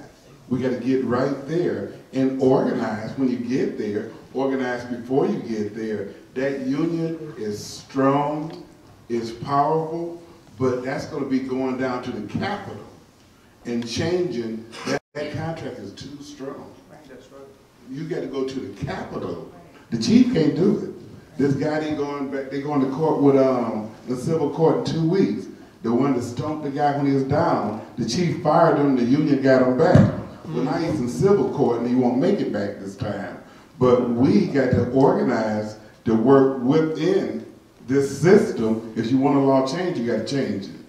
We got to get right there and organize when you get there, organize before you get there. That union is strong, is powerful, but that's going to be going down to the Capitol and changing. That contract is too strong. That's right. You got to go to the Capitol. The chief can't do it. This guy ain't going back. They're going to court with the civil court in 2 weeks. The one that stumped the guy when he was down, the chief fired him. The union got him back. Well, now he's in civil court and he won't make it back this time. But we got to organize to work within this system. If you want a law change, you got to change it.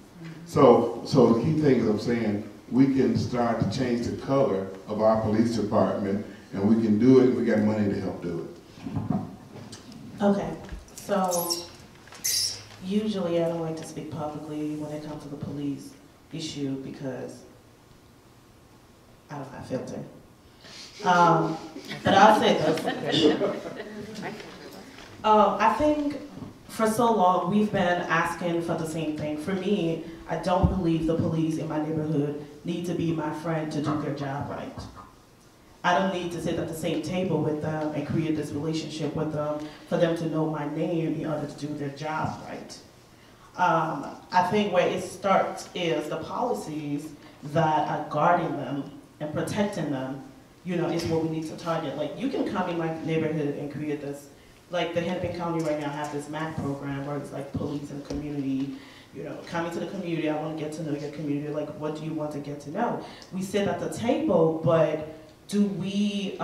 So the key thing is I'm saying we can start to change the color of our police department, and we can do it, and we got money to help do it. Okay, so usually I don't like to speak publicly when it comes to the police issue because I don't have filter. But I'll say this. I think for so long we've been asking for the same thing. For me, I don't believe the police in my neighborhood need to be my friend to do their job right. I don't need to sit at the same table with them and create this relationship with them for them to know my name in order to do their job right. I think where it starts is the policies that are guarding them and protecting them, you know, is what we need to target. Like, you can come in my neighborhood and create this, like the Hennepin County right now have this MAC program where it's like police and community, you know, coming to the community, I want to get to know your community, like what do you want to get to know? We sit at the table, but do we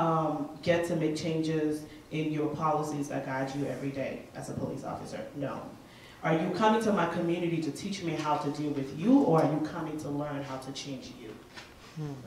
get to make changes in your policies that guide you every day as a police officer? No. Are you coming to my community to teach me how to deal with you, or are you coming to learn how to change you?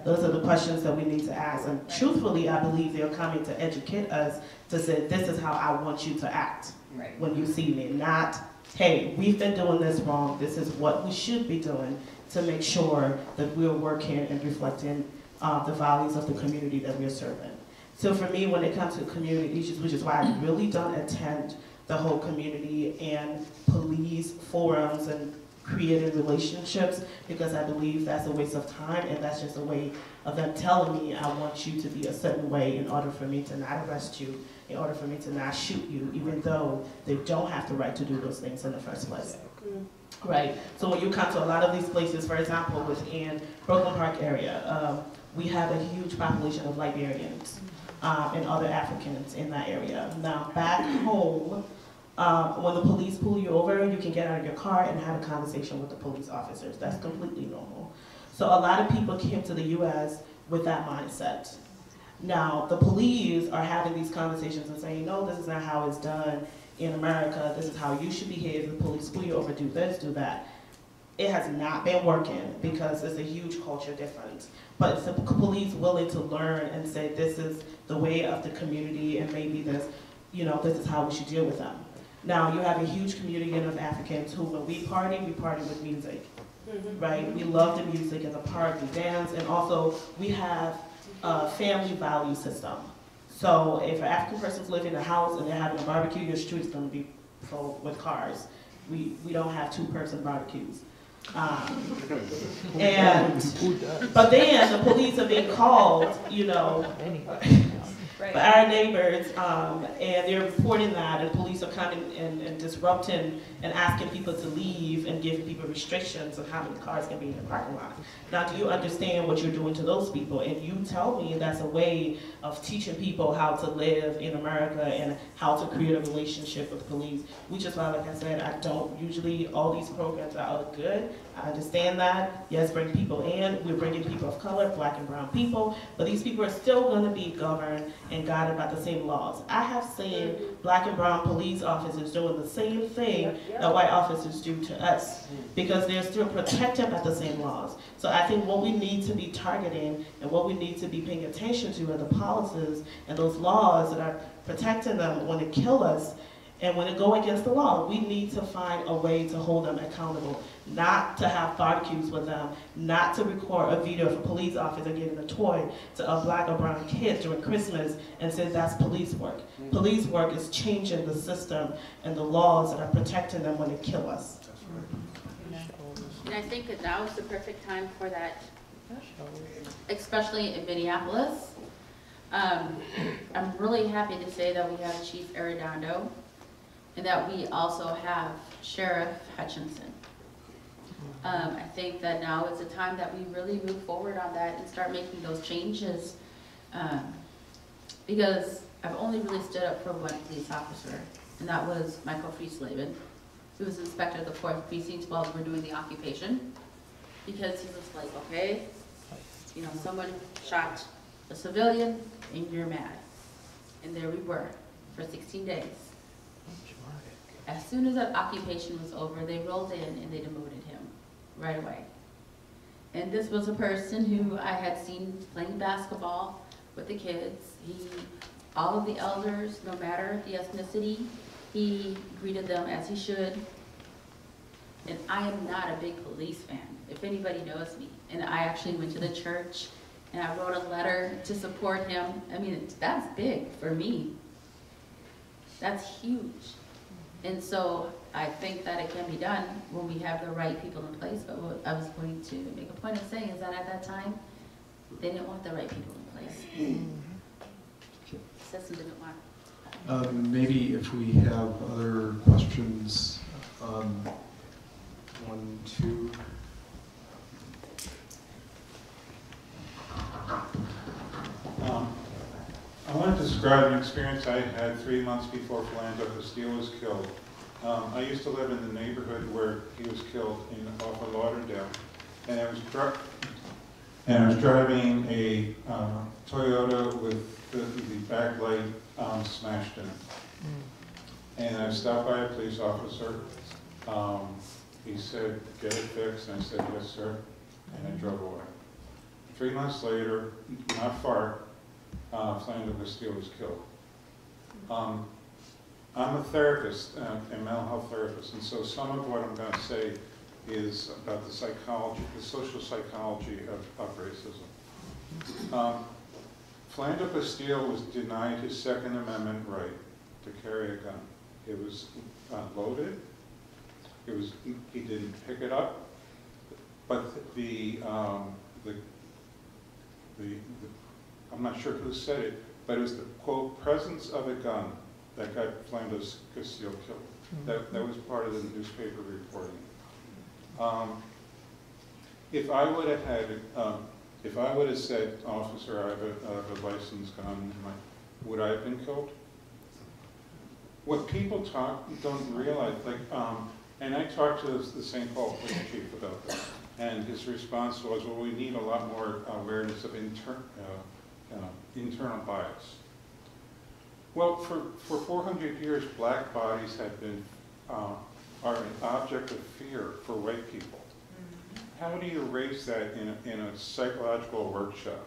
Those are the questions that we need to ask. And truthfully, I believe they're coming to educate us to say, this is how I want you to act when you see me. Not, hey, we've been doing this wrong. This is what we should be doing to make sure that we're working and reflecting the values of the community that we're serving. So for me, when it comes to community issues, which is why I really don't attend the whole community and police forums and creating relationships, because I believe that's a waste of time, and that's just a way of them telling me I want you to be a certain way in order for me to not arrest you, in order for me to not shoot you, even though they don't have the right to do those things in the first place. Right, so when you come to a lot of these places, for example, within Brooklyn Park area, we have a huge population of Liberians and other Africans in that area. Now, back home, when the police pull you over, you can get out of your car and have a conversation with the police officers. That's completely normal. So a lot of people came to the U.S. with that mindset. Now, the police are having these conversations and saying, no, this is not how it's done in America. This is how you should behave. The police pull you over, do this, do that. It has not been working because it's a huge culture difference. But is the police willing to learn and say, this is the way of the community, and maybe this, you know, this is how we should deal with them. Now, you have a huge community of Africans who, when we party with music, right? We love the music as a part, we dance, and also we have a family value system. So if an African person's living in a house and they're having a barbecue, your street's gonna be full with cars. We don't have two-person barbecues. But then the police are being called, you know, But our neighbors, and they're reporting that, and police are coming and disrupting and asking people to leave and giving people restrictions of how many cars can be in the parking lot. Now, do you understand what you're doing to those people? And you tell me that's a way of teaching people how to live in America and how to create a relationship with police. Which is why, like I said, I don't usually, all these programs are all good. I understand that. Yes, bring people in. We're bringing people of color, black and brown people, but these people are still going to be governed and guided by the same laws. I have seen black and brown police officers doing the same thing that white officers do to us because they're still protected by the same laws. So I think what we need to be targeting and what we need to be paying attention to are the policies and those laws that are protecting them when they kill us. And when it go against the law, we need to find a way to hold them accountable, not to have barbecues with them, not to record a video of a police officer giving a toy to a black or brown kid during Christmas and say that's police work. Police work is changing the system and the laws that are protecting them when they kill us. And I think that now is the perfect time for that, especially in Minneapolis. I'm really happy to say that we have Chief Arredondo, and that we also have Sheriff Hutchinson. I think that now is the time that we really move forward on that and start making those changes. Because I've only really stood up for one police officer, and that was Michael Friesleben, who was inspector of the 4th Precinct while we were doing the occupation. Because he was like, okay, you know, someone shot a civilian and you're mad. And there we were for 16 days. As soon as that occupation was over, they rolled in and they demoted him right away. And this was a person who I had seen playing basketball with the kids. All of the elders, no matter the ethnicity, he greeted them as he should. And I am not a big police fan, if anybody knows me. And I actually went to the church and I wrote a letter to support him. I mean, that's big for me. That's huge. And so I think that it can be done when we have the right people in place. But what I was going to make a point of saying is that at that time, they didn't want the right people in place. The system didn't want. Maybe if we have other questions, 1, 2. I want to describe an experience I had 3 months before Philando Castile was killed. I used to live in the neighborhood where he was killed off of Lauderdale, and I was driving a Toyota with the backlight smashed in it. And I stopped by a police officer. He said, "Get it fixed," and I said, "Yes, sir," and I drove away. 3 months later, not far, Philando Castile was killed. I'm a therapist, a mental health therapist, and so some of what I'm going to say is about the psychology, the social psychology of racism. Philando Castile was denied his Second Amendment right to carry a gun. It was loaded. He didn't pick it up, but I'm not sure who said it, but it was the, quote, presence of a gun that got Philando Castile killed. That was part of the newspaper reporting. If I would have said, "Officer, I have a licensed gun," would I have been killed? What people don't realize, and I talked to the St. Paul police chief about this, and his response was, "Well, we need a lot more awareness of internal bias." Well, for 400 years, black bodies have been are an object of fear for white people. How do you erase that in a psychological workshop?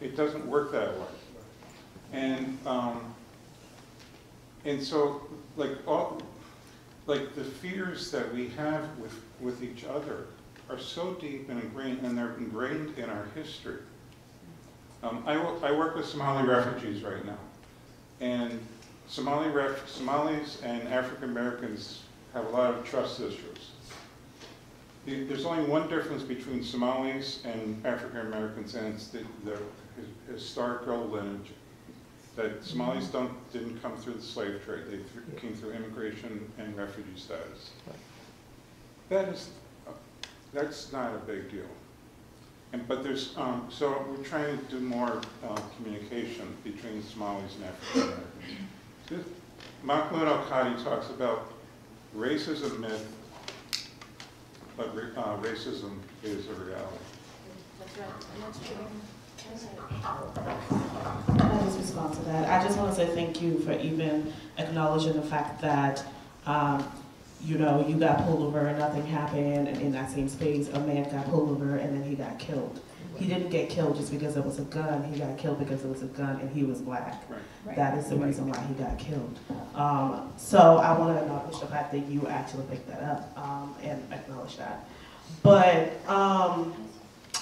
It doesn't work that way. And so, like the fears that we have with each other are so deep and ingrained, and they're ingrained in our history. I work with Somali refugees right now, and Somalis and African Americans have a lot of trust issues. There's only one difference between Somalis and African Americans, and it's the historical lineage. that Somalis didn't come through the slave trade, they came through immigration and refugee status. That's not a big deal. But there's, so we're trying to do more communication between Somalis and African Americans. Mahmoud Al-Qadi talks about racism myth, but racism is a reality. That's right, and that's true. I'll just respond to that. I just want to say thank you for even acknowledging the fact that, you know, you got pulled over and nothing happened, and in that same space, a man got pulled over and then he got killed. He didn't get killed just because it was a gun. He got killed because it was a gun and he was black. Right. That is the reason why he got killed. So I want to acknowledge the fact that you actually picked that up and acknowledge that. But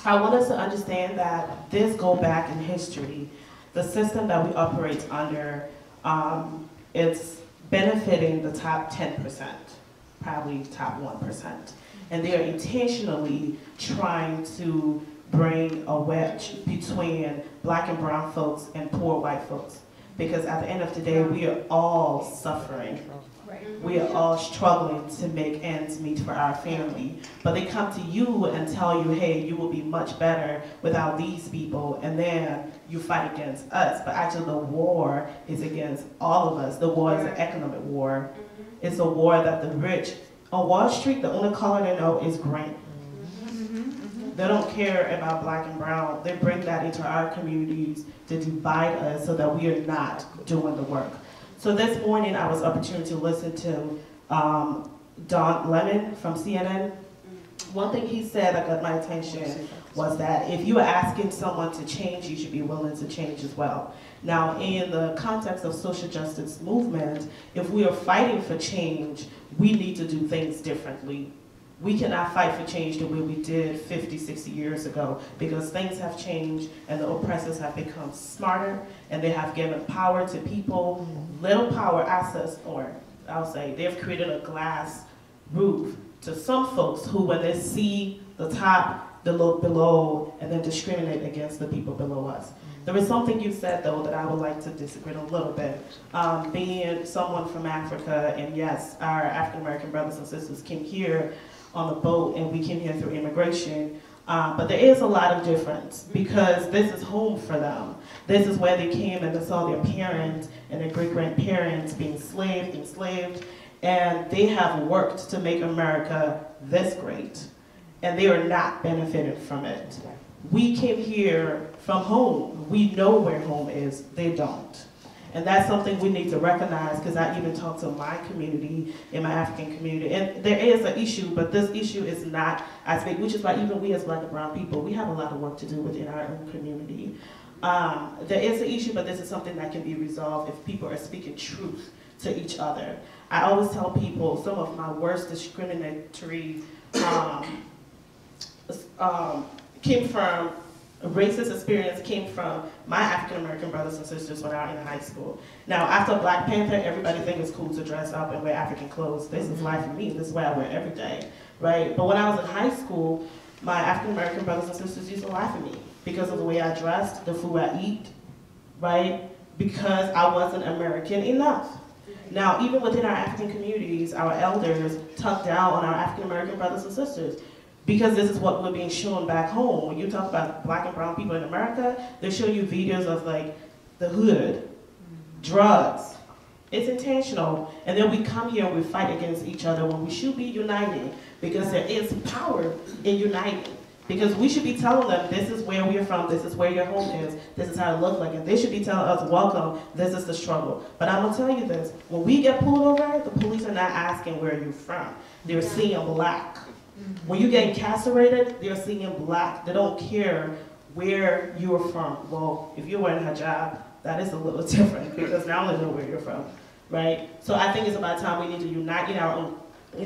I want us to understand that this go back in history. The system that we operate under, it's benefiting the top 10%, probably top 1%. And they are intentionally trying to bring a wedge between black and brown folks and poor white folks. Because at the end of the day, we are all suffering. We are all struggling to make ends meet for our family. But they come to you and tell you, hey, you will be much better without these people, and then you fight against us. But actually the war is against all of us. The war is an economic war. It's a war that the rich, on Wall Street, the only color they know is green. They don't care about black and brown. They bring that into our communities to divide us so that we are not doing the work. So this morning I was opportunity to listen to Don Lemon from CNN. One thing he said that got my attention was that if you are asking someone to change, you should be willing to change as well. Now, in the context of social justice movement, if we are fighting for change, we need to do things differently. We cannot fight for change the way we did 50, 60 years ago, because things have changed and the oppressors have become smarter and they have given power to people, little power, access, or I'll say they've created a glass roof to some folks who, when they see the top, they look below and then discriminate against the people below us. There was something you said, though, that I would like to disagree a little bit. Being someone from Africa, and yes, our African-American brothers and sisters came here on the boat and we came here through immigration, but there is a lot of difference because this is home for them. This is where they came and they saw their parents and their great-grandparents being enslaved, and they have worked to make America this great, and they are not benefiting from it. We came here from home. We know where home is, they don't. And that's something we need to recognize, because I even talk to my community, in my African community, and there is an issue, but this issue is not as big, which is why even we as black and brown people, we have a lot of work to do within our own community. There is an issue, but this is something that can be resolved if people are speaking truth to each other. I always tell people some of my worst discriminatory racist experience came from my African-American brothers and sisters when I was in high school. Now, after Black Panther, everybody thinks it's cool to dress up and wear African clothes. This is life for me. This is what I wear every day, right? But when I was in high school, my African-American brothers and sisters used to laugh at me because of the way I dressed, the food I eat, right? Because I wasn't American enough. Now, even within our African communities, our elders talk down on our African-American brothers and sisters, because this is what we're being shown back home. When you talk about black and brown people in America, they show you videos of like the hood, drugs. It's intentional. And then we come here and we fight against each other when we should be uniting, because there is power in uniting. Because we should be telling them, this is where we're from, this is where your home is, this is how it looks like, and they should be telling us, welcome, this is the struggle. But I'm gonna tell you this, when we get pulled over, the police are not asking where you're from. They're seeing black. When you get incarcerated, they're seeing black. They don't care where you're from. Well, if you're wearing a hijab, that is a little different, because now they know where you're from, right? So I think it's about time we need to unite in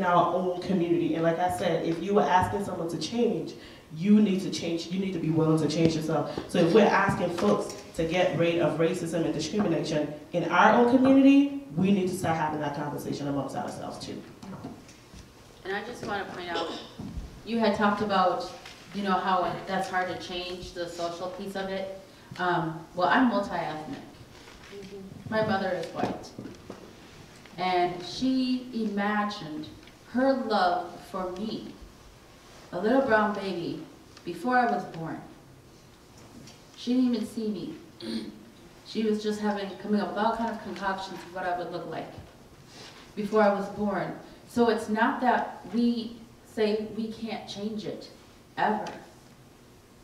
our own community. And like I said, if you were asking someone to change, you need to change. You need to be willing to change yourself. So if we're asking folks to get rid of racism and discrimination in our own community, we need to start having that conversation amongst ourselves too. And I just want to point out, you had talked about, you know, how that's hard to change, the social piece of it. Well, I'm multi-ethnic, My mother is white. And she imagined her love for me, a little brown baby, before I was born. She didn't even see me. She was just coming up with all kinds of concoctions of what I would look like before I was born. So it's not that we say we can't change it, ever.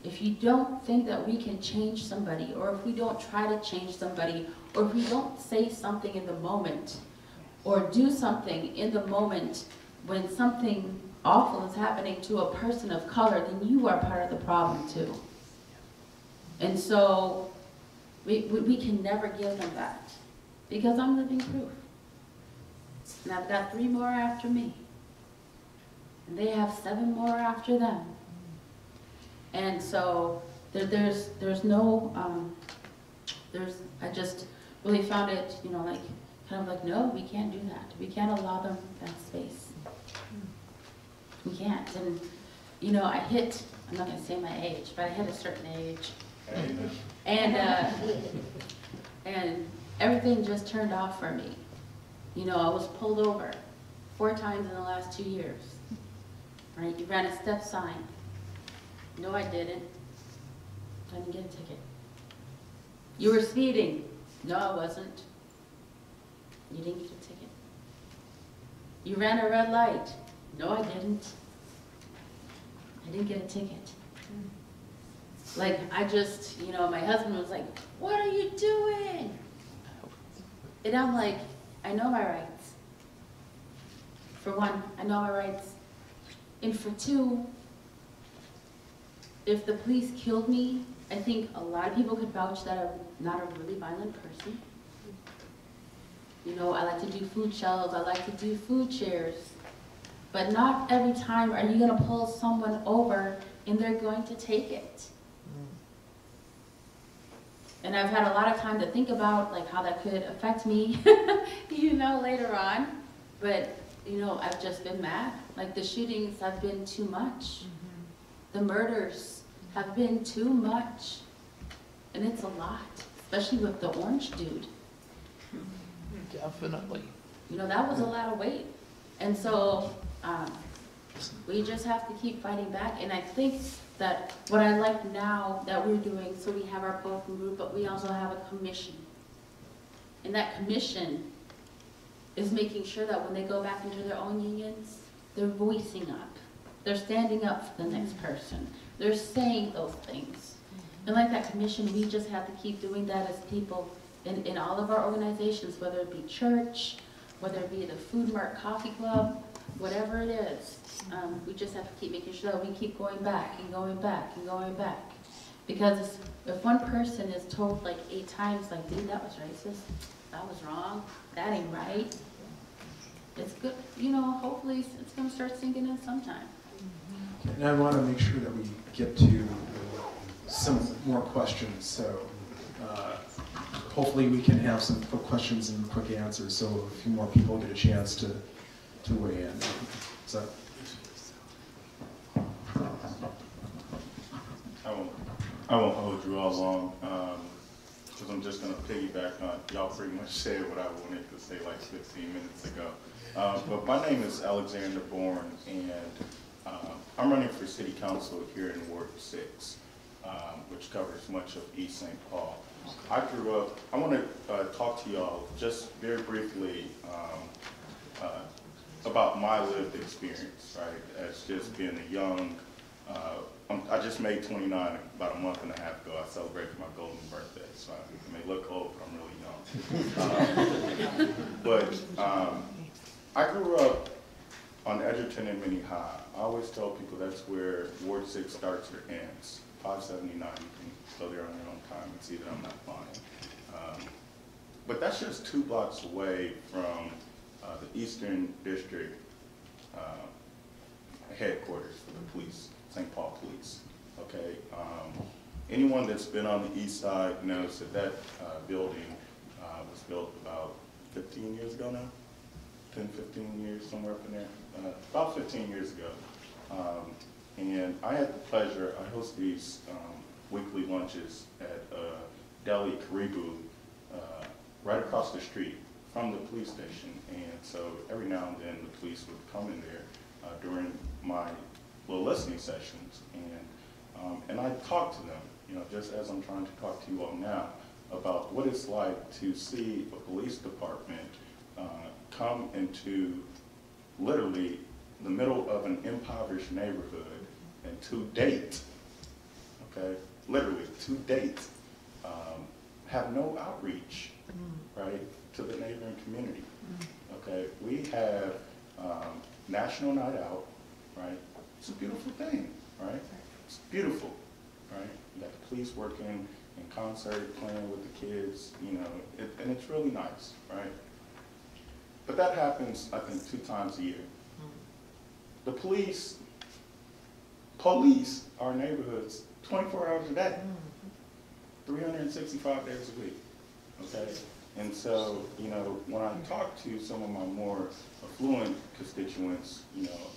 If you don't think that we can change somebody, or if we don't try to change somebody, or if we don't say something in the moment, or do something in the moment when something awful is happening to a person of color, then you are part of the problem too. And so we can never give them that, because I'm living proof. And I've got 3 more after me. And they have 7 more after them. And so there's no, I just really found it, you know, like, kind of like, no, we can't do that. We can't allow them that space. We can't. And, you know, I'm not going to say my age, but I hit a certain age. And everything just turned off for me. You know, I was pulled over 4 times in the last 2 years. Right? You ran a stop sign. No, I didn't. I didn't get a ticket. You were speeding. No, I wasn't. You didn't get a ticket. You ran a red light. No, I didn't. I didn't get a ticket. Like, I just, you know, my husband was like, what are you doing? And I'm like, I know my rights. For one, I know my rights. And for 2, if the police killed me, I think a lot of people could vouch that I'm not a really violent person. You know, I like to do food shelves, I like to do food chairs. But not every time are you gonna pull someone over and they're going to take it. And I've had a lot of time to think about like how that could affect me, you know, later on. But, you know, I've just been mad. Like, the shootings have been too much. The murders have been too much. And it's a lot, especially with the orange dude. Definitely. You know, that was a lot of weight. And so we just have to keep fighting back. And I think that what I like now that we're doing, so we have our bulletin group, but we also have a commission. And that commission is making sure that when they go back into their own unions, they're voicing up. They're standing up for the next person. They're saying those things. And like that commission, we just have to keep doing that as people in all of our organizations, whether it be church, whether it be the Food Mart Coffee Club, whatever it is. We just have to keep making sure that we keep going back and going back and going back. Because if one person is told like 8 times, like, dude, that was racist, that was wrong, that ain't right, it's good, you know, hopefully it's going to start sinking in sometime. And I want to make sure that we get to some more questions, so hopefully we can have some quick questions and quick answers, so a few more people get a chance to weigh in. So. I won't hold you all long, because I'm just going to piggyback on, y'all pretty much said what I wanted to say like 15 minutes ago. But my name is Alexander Bourne, and I'm running for City Council here in Ward 6, which covers much of East St. Paul. I grew up, I want to talk to y'all just very briefly about my lived experience, right, as just being a young, I just made 29 about a month and a half ago. I celebrated my golden birthday, so I may look old, but I'm really young. But I grew up on Edgerton and Minneapolis High. I always tell people that's where Ward 6 starts or ends. 579, you can go there on your own time and see that I'm not lying. But that's just 2 blocks away from the Eastern District headquarters for the police, St. Paul Police. Okay, anyone that's been on the east side knows that that building was built about 15 years ago now, 10, 15 years, somewhere up in there, about 15 years ago. And I had the pleasure, I host these weekly lunches at Deli Karibu right across the street from the police station. And so every now and then the police would come in there during my little listening sessions, and I talk to them, you know, just as I'm trying to talk to you all now, about what it's like to see a police department come into literally the middle of an impoverished neighborhood and to date, okay, literally to date, have no outreach, right, to the neighboring community. Okay, we have National Night Out, right? It's a beautiful thing, right? It's beautiful, right? You got the police working in concert, playing with the kids, you know, and it's really nice, right? But that happens, I think, 2 times a year. The police our neighborhoods 24 hours a day, 365 days a week, okay? And so, you know, when I talk to some of my more affluent constituents, you know,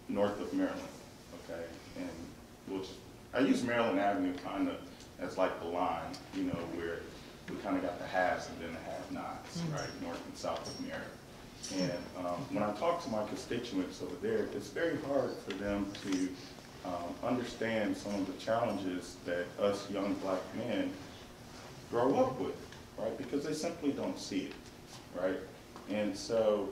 north of Maryland, okay, and I use Maryland Avenue kind of as like the line, you know, where we kind of got the haves and then the have-nots, right, north and south of Maryland. And when I talk to my constituents over there, it's very hard for them to understand some of the challenges that us young black men grow up with, right? Because they simply don't see it, right? And so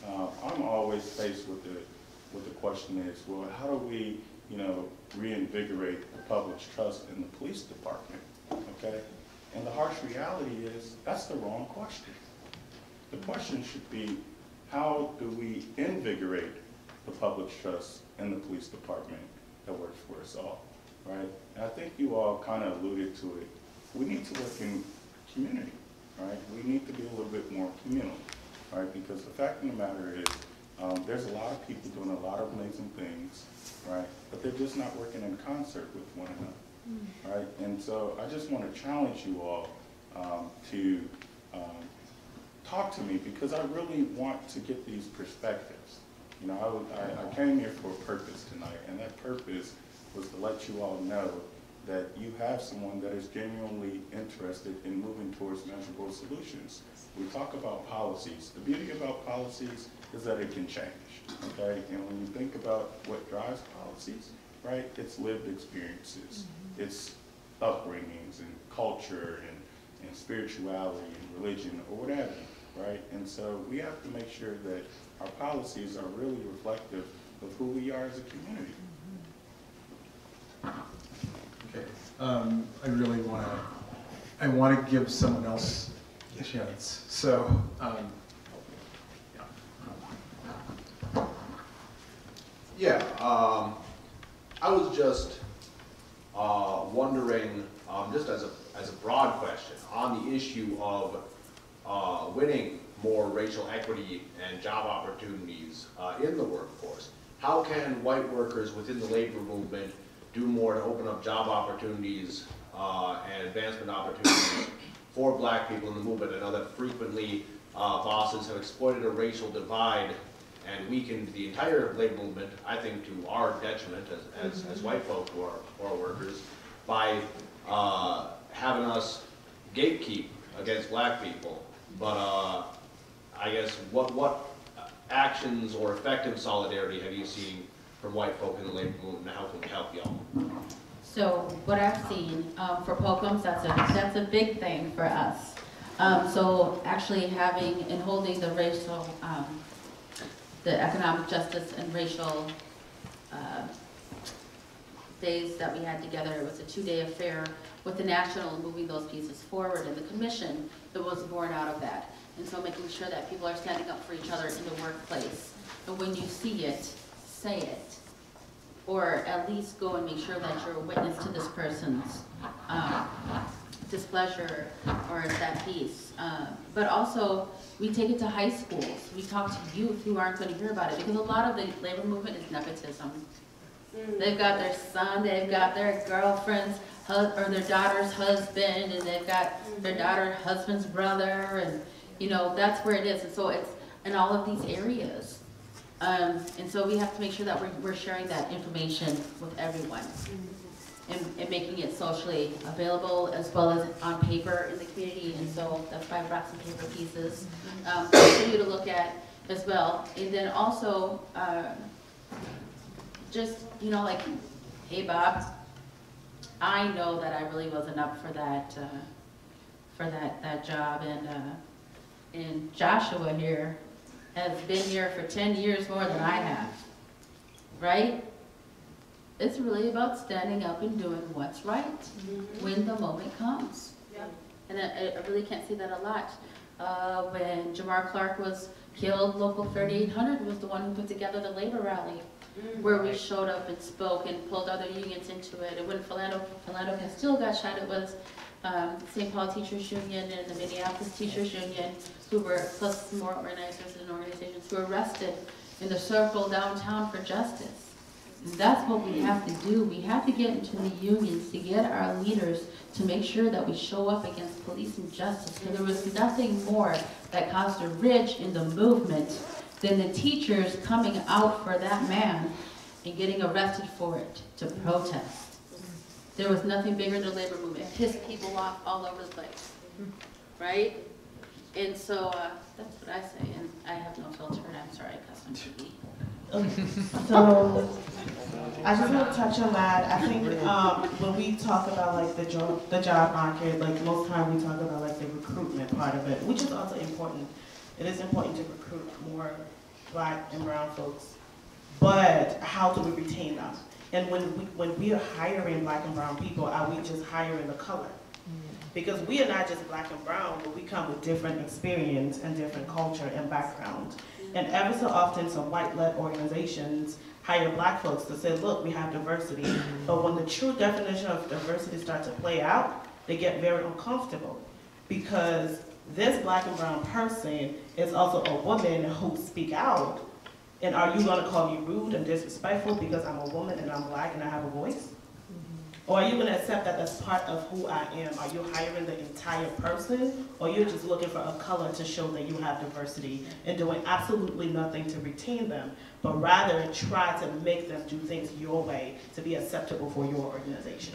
I'm always faced with the question is, well, how do we, you know, reinvigorate the public's trust in the police department, okay? And the harsh reality is that's the wrong question. The question should be, how do we invigorate the public's trust in the police department that works for us all, right? And I think you all kind of alluded to it. We need to work in community, right? We need to be a little bit more communal, right? Because the fact of the matter is, there's a lot of people doing a lot of amazing things, right? But they're just not working in concert with one another, right? And so I just want to challenge you all to talk to me, because I really want to get these perspectives. You know, I came here for a purpose tonight, and that purpose was to let you all know that you have someone that is genuinely interested in moving towards measurable solutions. We talk about policies. The beauty about policies is that it can change, okay? And when you think about what drives policies, right, it's lived experiences. It's upbringings and culture and spirituality and religion or whatever, right? And so we have to make sure that our policies are really reflective of who we are as a community. Okay, I really want to give someone else a chance. So, I was just wondering, just as a broad question, on the issue of winning more racial equity and job opportunities in the workforce. How can white workers within the labor movement do more to open up job opportunities and advancement opportunities for black people in the movement? I know that frequently bosses have exploited a racial divide and weakened the entire labor movement, I think to our detriment as white folk who are workers, by having us gatekeep against black people. But I guess what actions or effective solidarity have you seen from white folk in the labor movement, and how can we help y'all? So what I've seen for POCUMs, that's a big thing for us. So actually having and holding the racial, the economic justice and racial days that we had together, it was a 2-day affair with the national and moving those pieces forward, and the commission that was born out of that. And so making sure that people are standing up for each other in the workplace. And when you see it, say it. Or at least go and make sure that you're a witness to this person's displeasure or that piece. But also, we take it to high schools. We talk to youth who aren't going to hear about it, because a lot of the labor movement is nepotism. They've got their son, they've got their girlfriend's or their daughter's husband, and they've got their daughter's husband's brother, and you know, that's where it is. And so it's in all of these areas. And so we have to make sure that we're sharing that information with everyone. and making it socially available as well as on paper in the community. And so that's why I brought some paper pieces for you to look at as well. And then also, just, you know, like, hey Bob, I know that I really wasn't up for that job, and Joshua here has been here for 10 years more than I have, right? It's really about standing up and doing what's right when the moment comes. Yeah. And I really can't see that a lot. When Jamar Clark was killed, Local 3800 was the one who put together the labor rally, where we showed up and spoke and pulled other unions into it. And when Philando Castile got shot, it was St. Paul Teachers Union and the Minneapolis Teachers Union, who were, plus more organizers and organizations, who were arrested in the circle downtown for justice. And that's what we have to do. We have to get into the unions to get our leaders to make sure that we show up against police injustice. Because there was nothing more that caused a ridge in the movement than the teachers coming out for that man and getting arrested for it to protest. There was nothing bigger in the labor movement. It pissed people off all over the place, right? And so that's what I say, and I have no filter, and I'm sorry I cuss on TV. So I just want to touch on that. I think when we talk about like the job market, like most time we talk about like the recruitment part of it, which is also important. It is important to recruit more Black and brown folks, but how do we retain them? And when we are hiring Black and brown people, are we just hiring the color? Because we are not just Black and brown, but we come with different experience and different culture and background. And ever so often, some white-led organizations hire Black folks to say, look, we have diversity. But when the true definition of diversity starts to play out, they get very uncomfortable. Because this Black and brown person is also a woman who speaks out. And are you going to call me rude and disrespectful because I'm a woman and I'm Black and I have a voice? Or are you going to accept that that's part of who I am? Are you hiring the entire person? Or you're just looking for a color to show that you have diversity and doing absolutely nothing to retain them, but rather try to make them do things your way to be acceptable for your organization?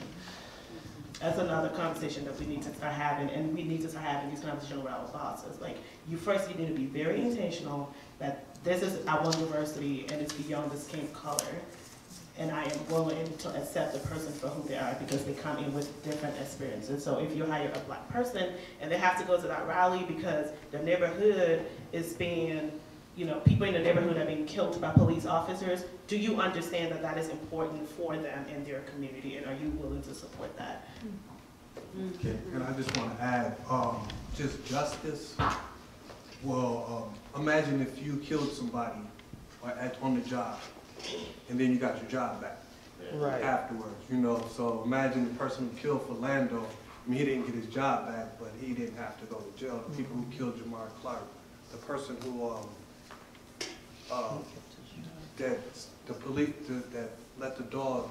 That's another conversation that we need to start having, and we need to start having these conversations with our bosses. Like, you need to be very intentional that this is, I want diversity, and it's beyond the skin color. And I am willing to accept the person for who they are because they come in with different experiences. So if you hire a Black person and they have to go to that rally because the neighborhood is being, you know, people in the neighborhood are being killed by police officers, do you understand that that is important for them in their community, and are you willing to support that? Okay, and I just want to add, just justice. Well, imagine if you killed somebody on the job, and then you got your job back afterwards, you know. So imagine the person who killed Philando, I mean, he didn't get his job back, but he didn't have to go to jail. The people who killed Jamar Clark, the person who, that the police, that let the dog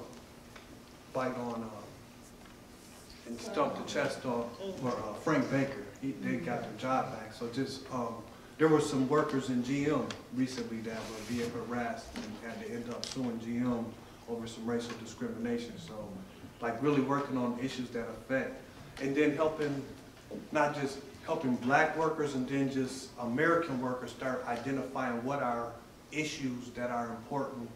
bite on, and stump the chest off, or Frank Baker, they got their job back. So just, there were some workers in GM recently that were being harassed and had to end up suing GM over some racial discrimination. So, like, really working on issues that affect, and then helping, not just helping Black workers, and then just American workers start identifying what are issues that are important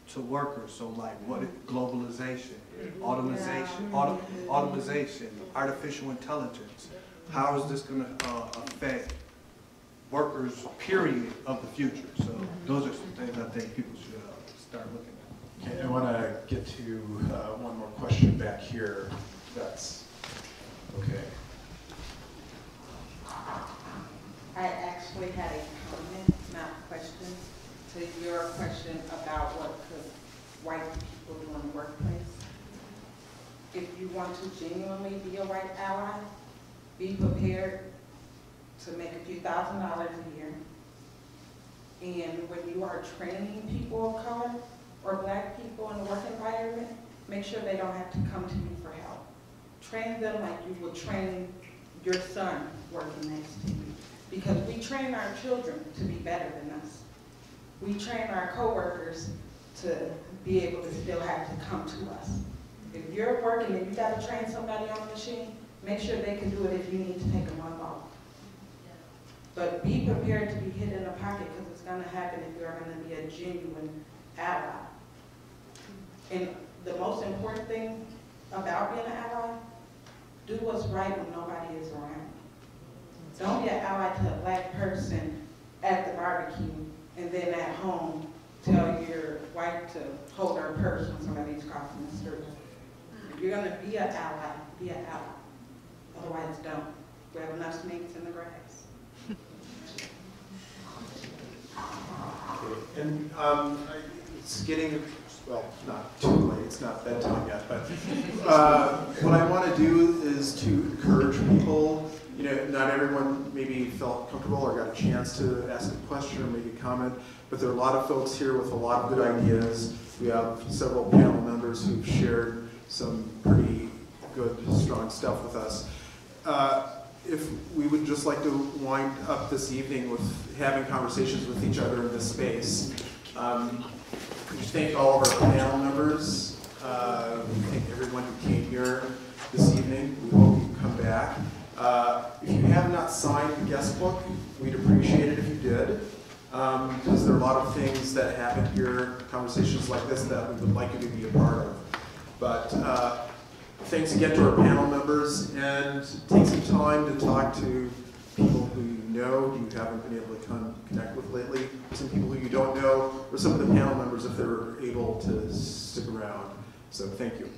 to workers. So, like, what is globalization, automation, artificial intelligence. How is this going to affect workers, period, of the future? So those are some things I think people should start looking at. Okay, I want to get to one more question back here. That's okay. I actually had a comment, not a question, to your question about what could white people do in the workplace. If you want to genuinely be a white ally, be prepared to make a few $1,000s a year. And when you are training people of color or Black people in the work environment, make sure they don't have to come to you for help. Train them like you would train your son working next to you. Because we train our children to be better than us. We train our coworkers to be able to still have to come to us. If you're working and you gotta train somebody on a machine, make sure they can do it if you need to take a month off. But be prepared to be hit in the pocket, because it's gonna happen if you're gonna be a genuine ally. And the most important thing about being an ally, do what's right when nobody is around. Don't be an ally to a black person at the barbecue and then at home tell your wife to hold her purse when somebody's crossing the street. If you're gonna be an ally, be an ally. Otherwise, don't. We have enough snakes in the grass. Okay. And it's getting, well, not too late, it's not bedtime yet, but what I want to do is to encourage people. You know, not everyone maybe felt comfortable or got a chance to ask a question or make a comment, but there are a lot of folks here with a lot of good ideas. We have several panel members who've shared some pretty good, strong stuff with us. If we would just like to wind up this evening with having conversations with each other in this space. We thank all of our panel members. We thank everyone who came here this evening. We hope you come back. If you have not signed the guest book, we'd appreciate it if you did. Because there are a lot of things that happen here, conversations like this, that we would like you to be a part of. But thanks again to our panel members, and take some time to talk to people who you know, who you haven't been able to connect with lately, some people who you don't know, or some of the panel members if they're able to stick around. So thank you.